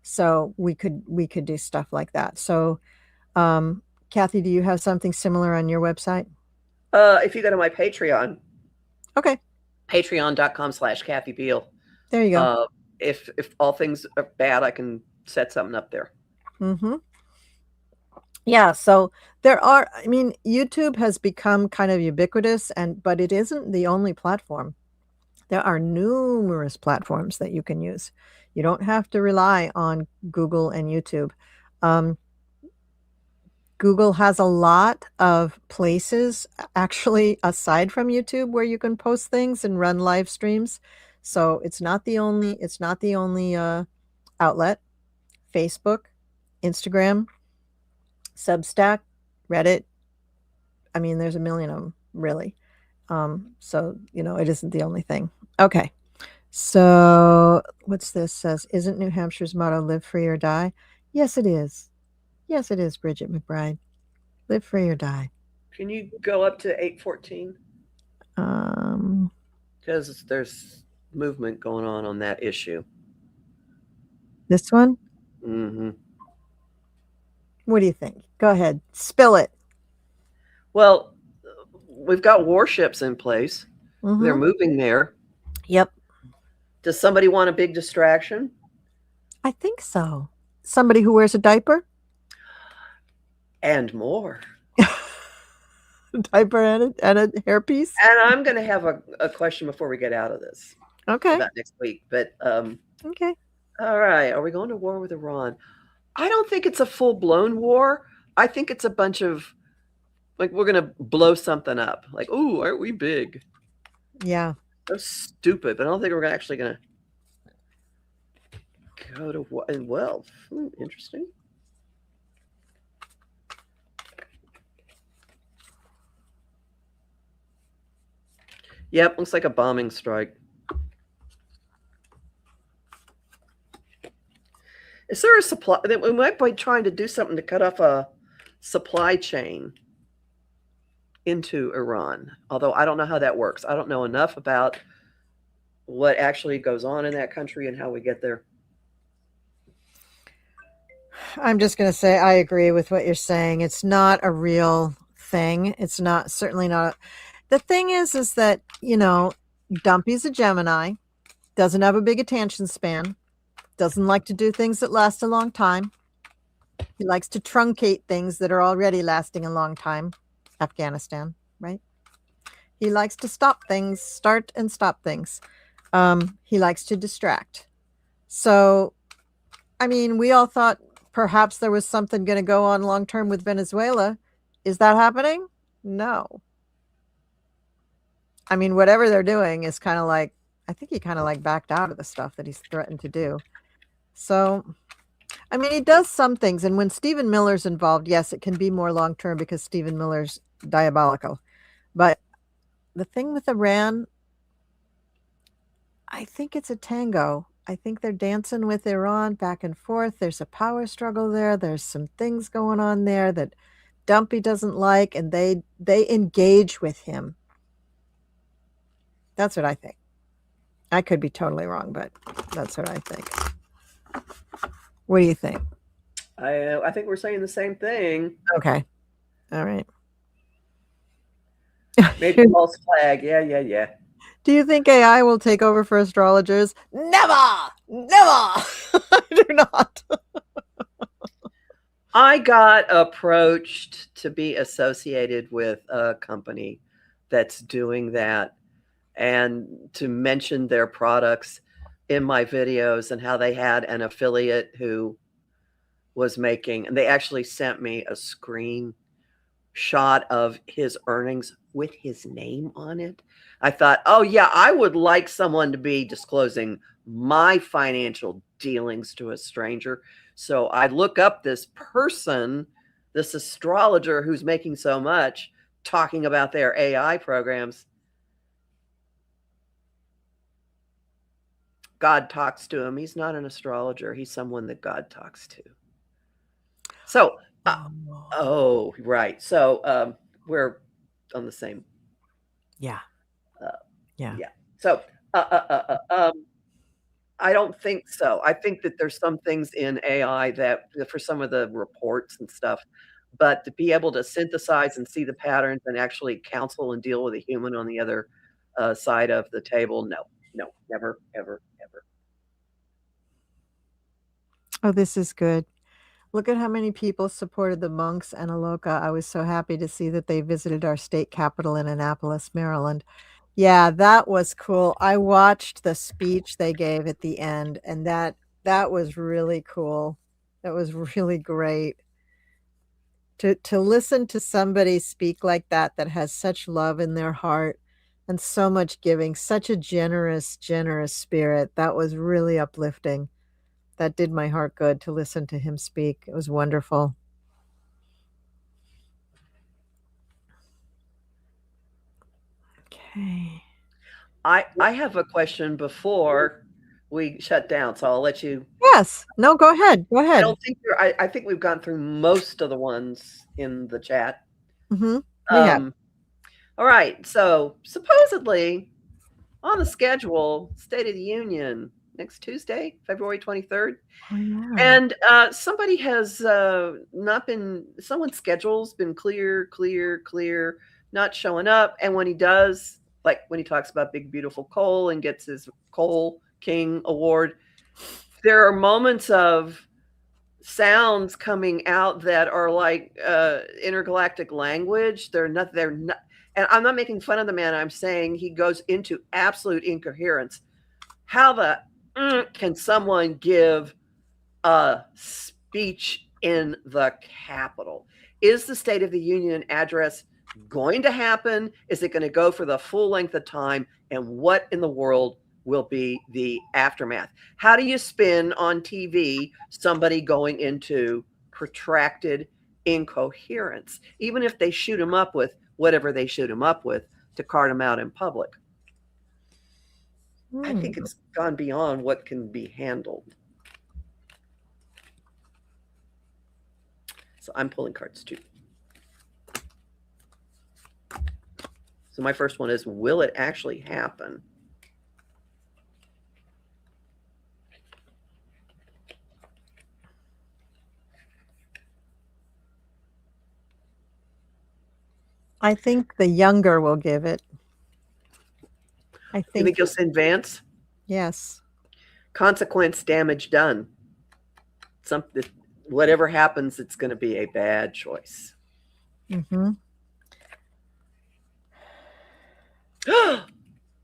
So we could do stuff like that. So, Kathy, do you have something similar on your website? If you go to my Patreon. Okay. Patreon.com/Kathy Biehl. There you go. If all things are bad, I can set something up there. Mm-hmm. Yeah, so there are, I mean, YouTube has become kind of ubiquitous, but it isn't the only platform. There are numerous platforms that you can use. You don't have to rely on Google and YouTube. Um, Google has a lot of places, actually, aside from YouTube, where you can post things and run live streams. So it's not the only outlet. Facebook, Instagram, Substack, Reddit. I mean, there's a million of them, really. So, it isn't the only thing. Okay. So, what's this says? Isn't New Hampshire's motto live free or die? Yes, it is. Yes, it is, Bridget McBride. Live free or die. Can you go up to 814? Um, Because there's movement going on that issue. this one? Mm-hmm. What do you think? Go ahead. Spill it. Well, we've got warships in place. They're Mm-hmm. moving there. Yep. Does somebody want a big distraction? I think so. Somebody who wears a diaper? And more. Diaper and a hairpiece? And I'm going to have a question before we get out of this Okay. about next week. But Okay. all right, are we going to war with Iran? I don't think it's a full-blown war. I think it's a bunch of, like, we're going to blow something up. Like, ooh, aren't we big? Yeah. So stupid. But I don't think we're actually going to go to war. Well, interesting. Yep, looks like a bombing strike. Is there a supply? We might be trying to do something to cut off a supply chain into Iran. Although I don't know how that works. I don't know enough about what actually goes on in that country and how we get there. I'm just going to say I agree with what you're saying. It's not a real thing. It's not, certainly not. The thing is that, Dumpy's a Gemini, doesn't have a big attention span, doesn't like to do things that last a long time. He likes to truncate things that are already lasting a long time. Afghanistan, right? He likes to stop things, start and stop things. He likes to distract. So, I mean, we all thought perhaps there was something going to go on long term with Venezuela. Is that happening? No. I mean, whatever they're doing is kind of like, I think he kind of like backed out of the stuff that he's threatened to do. So, I mean, he does some things. And when Stephen Miller's involved, yes, it can be more long term because Stephen Miller's diabolical. But the thing with Iran, I think it's a tango. I think they're dancing with Iran back and forth. There's a power struggle there. There's some things going on there that Dumpy doesn't like, and they engage with him. That's what I think. I could be totally wrong, but that's what I think. What do you think? I think we're saying the same thing. Okay. All right. Maybe false flag. Yeah. Do you think AI will take over for astrologers? Never! Never! I do not. I got approached to be associated with a company that's doing that and to mention their products in my videos and how they had an affiliate who was making, and they actually sent me a screenshot of his earnings with his name on it. I thought, oh yeah, I would like someone to be disclosing my financial dealings to a stranger. So I look up this person, this astrologer who's making so much, talking about their AI programs. God talks to him. He's not an astrologer. He's someone that God talks to. So, oh, right. So we're on the same. Yeah. Yeah. So I don't think so. I think that there's some things in AI that for some of the reports and stuff, but to be able to synthesize and see the patterns and actually counsel and deal with a human on the other side of the table, no, never, ever, ever. Oh, this is good. Look at how many people supported the monks and Aloka. I was so happy to see that they visited our state capital in Annapolis, Maryland. Yeah, that was cool. I watched the speech they gave at the end, and that was really cool. That was really great. To listen to somebody speak like that has such love in their heart and so much giving, such a generous, generous spirit. That was really uplifting. That did my heart good to listen to him speak. It was wonderful. Okay. I have a question before we shut down, so I'll let you. Yes. No, go ahead. Go I ahead. don't think I think we've gone through most of the ones in the chat. We have. All right. So supposedly on the schedule, State of the Union next Tuesday, February 23rd. Oh, yeah. And somebody has not been, someone's schedule's been clear, not showing up. And when he does, like when he talks about Big Beautiful Coal and gets his Coal King award, there are moments of sounds coming out that are like intergalactic language. They're not, and I'm not making fun of the man. I'm saying he goes into absolute incoherence. How the can someone give a speech in the Capitol? Is the State of the Union address going to happen? Is it going to go for the full length of time? And what in the world will be the aftermath? How do you spin on TV somebody going into protracted incoherence, even if they shoot him up with whatever they shoot him up with to cart him out in public? I think it's gone beyond what can be handled. So I'm pulling cards too. So my first one is, will it actually happen? I think the younger will give it. I You think think you'll send Vance? yes. Consequence, damage done. Something, whatever happens, it's going to be a bad choice.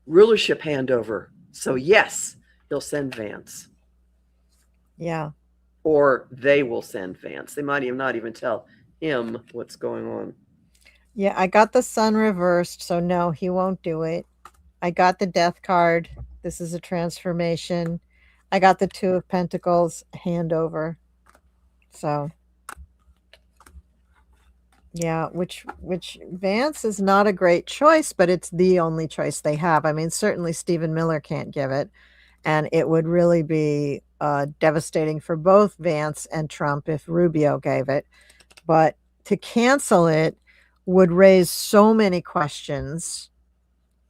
Rulership handover. So yes, he'll send Vance. Yeah. Or they will send Vance. They might even not even tell him what's going on. Yeah, I got the sun reversed, so no, he won't do it. I got the death card. This is a transformation. I got the 2 of Pentacles handover. So yeah, which Vance is not a great choice, but it's the only choice they have. I mean, certainly Stephen Miller can't give it, and it would really be devastating for both Vance and Trump if Rubio gave it. But to cancel it would raise so many questions.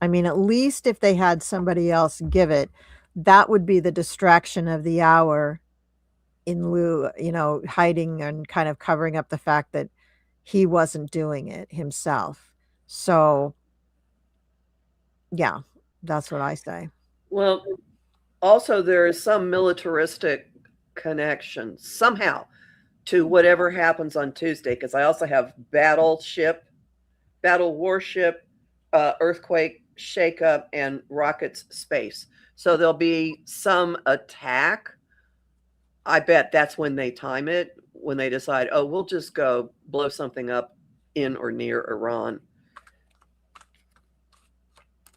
I mean, at least if they had somebody else give it, that would be the distraction of the hour, in lieu, hiding and kind of covering up the fact that he wasn't doing it himself. So yeah, that's what I say. Well, also there is some militaristic connection somehow to whatever happens on Tuesday, because I also have battle warship, earthquake, shakeup, and rockets space. So there'll be some attack. I bet that's when they time it, when they decide, oh, we'll just go blow something up in or near Iran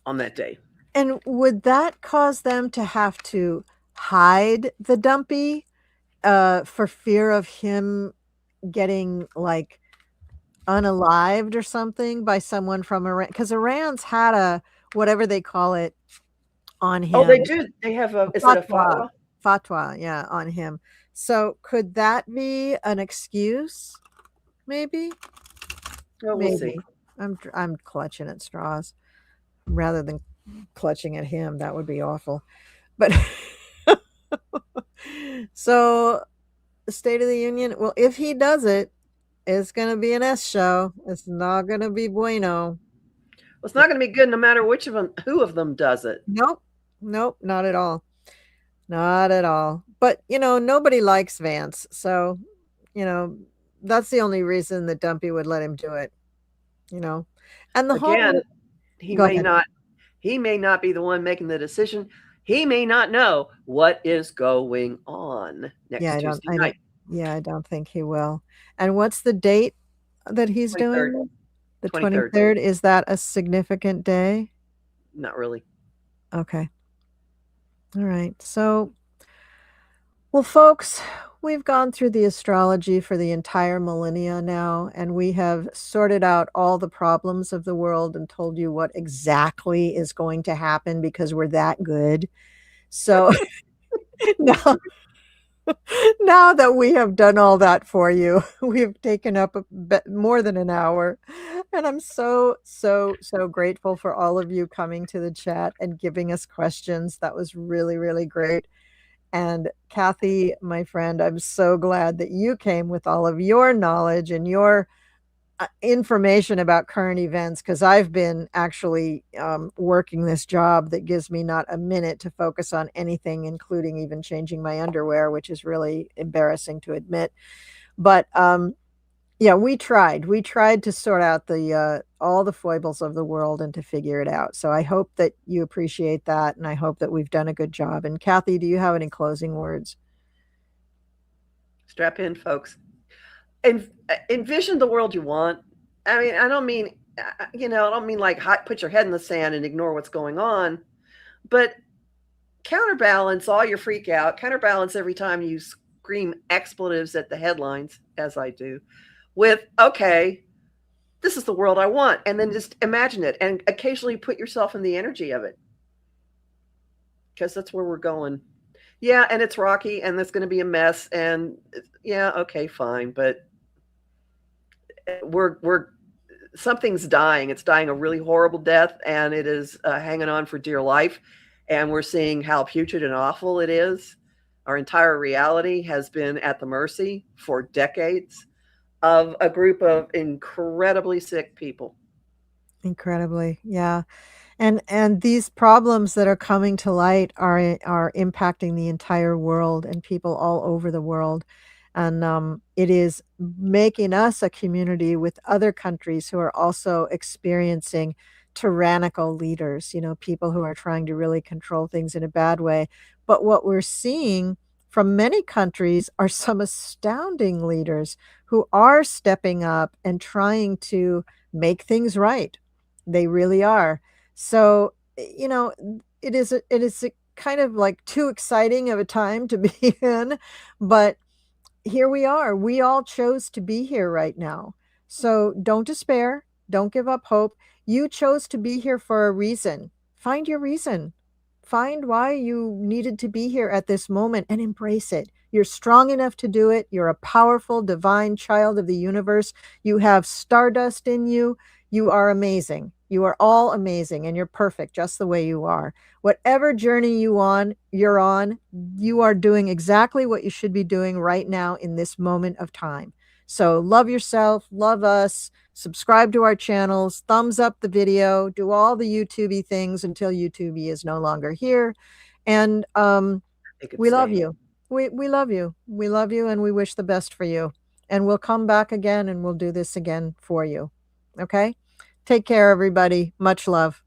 on that day. And would that cause them to have to hide the dumpy for fear of him getting like unalived or something by someone from Iran? Because Iran's had a, whatever they call it, on him. Oh, they do. They have a, is it a fatwa? Fatwa, yeah, on him. So could that be an excuse? Maybe. Well, we'll see. I'm clutching at straws rather than clutching at him. That would be awful. But so the State of the Union, well, if he does it, it's going to be an S show. It's not going to be bueno. Well, it's not going to be good no matter who of them does it. Nope, not at all. Not at all. But, nobody likes Vance. So you know, that's the only reason that Dumpy would let him do it, you know. And the Again, whole Go ahead. he may not be the one making the decision. He may not know what is going on Yeah, next Tuesday night. I don't think he will. And what's the date that he's 23rd. doing? The 23rd. 23rd, is that a significant day? Not really. Okay. All right. So, well, folks, we've gone through the astrology for the entire millennia now, and we have sorted out all the problems of the world and told you what exactly is going to happen because we're that good. So now, now that we have done all that for you, we've taken up a bit more than an hour. And I'm so, so, so grateful for all of you coming to the chat and giving us questions. That was really, really great. And Kathy, my friend, I'm so glad that you came with all of your knowledge and your information about current events, because I've been actually working this job that gives me not a minute to focus on anything, including even changing my underwear, which is really embarrassing to admit. But yeah, we tried. We tried to sort out the all the foibles of the world and to figure it out. So I hope that you appreciate that, and I hope that we've done a good job. And Kathy, do you have any closing words? Strap in, folks. And envision the world you want. I mean, I don't mean, I don't mean like put your head in the sand and ignore what's going on, but counterbalance all your freak out, counterbalance every time you scream expletives at the headlines, as I do, with, okay, this is the world I want. And then just imagine it and occasionally put yourself in the energy of it. Because that's where we're going. Yeah, and it's rocky and it's going to be a mess. And yeah, okay, fine. But we're something's dying. It's dying a really horrible death, and it is hanging on for dear life. And we're seeing how putrid and awful it is. Our entire reality has been at the mercy for decades of a group of incredibly sick people. Incredibly, yeah. And these problems that are coming to light are impacting the entire world and people all over the world. And it is making us a community with other countries who are also experiencing tyrannical leaders, people who are trying to really control things in a bad way. But what we're seeing from many countries are some astounding leaders who are stepping up and trying to make things right. They really are. So, it is a kind of like too exciting of a time to be in, but here we are. We all chose to be here right now. So don't despair. Don't give up hope. You chose to be here for a reason. Find your reason. Find why you needed to be here at this moment and embrace it. You're strong enough to do it. You're a powerful, divine child of the universe. You have stardust in you. You are amazing. You are all amazing, and you're perfect just the way you are. Whatever journey you're on, you are doing exactly what you should be doing right now in this moment of time. So love yourself, love us, subscribe to our channels, thumbs up the video, do all the YouTubey things until YouTubey is no longer here. And we love you. We love you. We love you, and we wish the best for you. And we'll come back again and we'll do this again for you. Okay? Take care, everybody. Much love.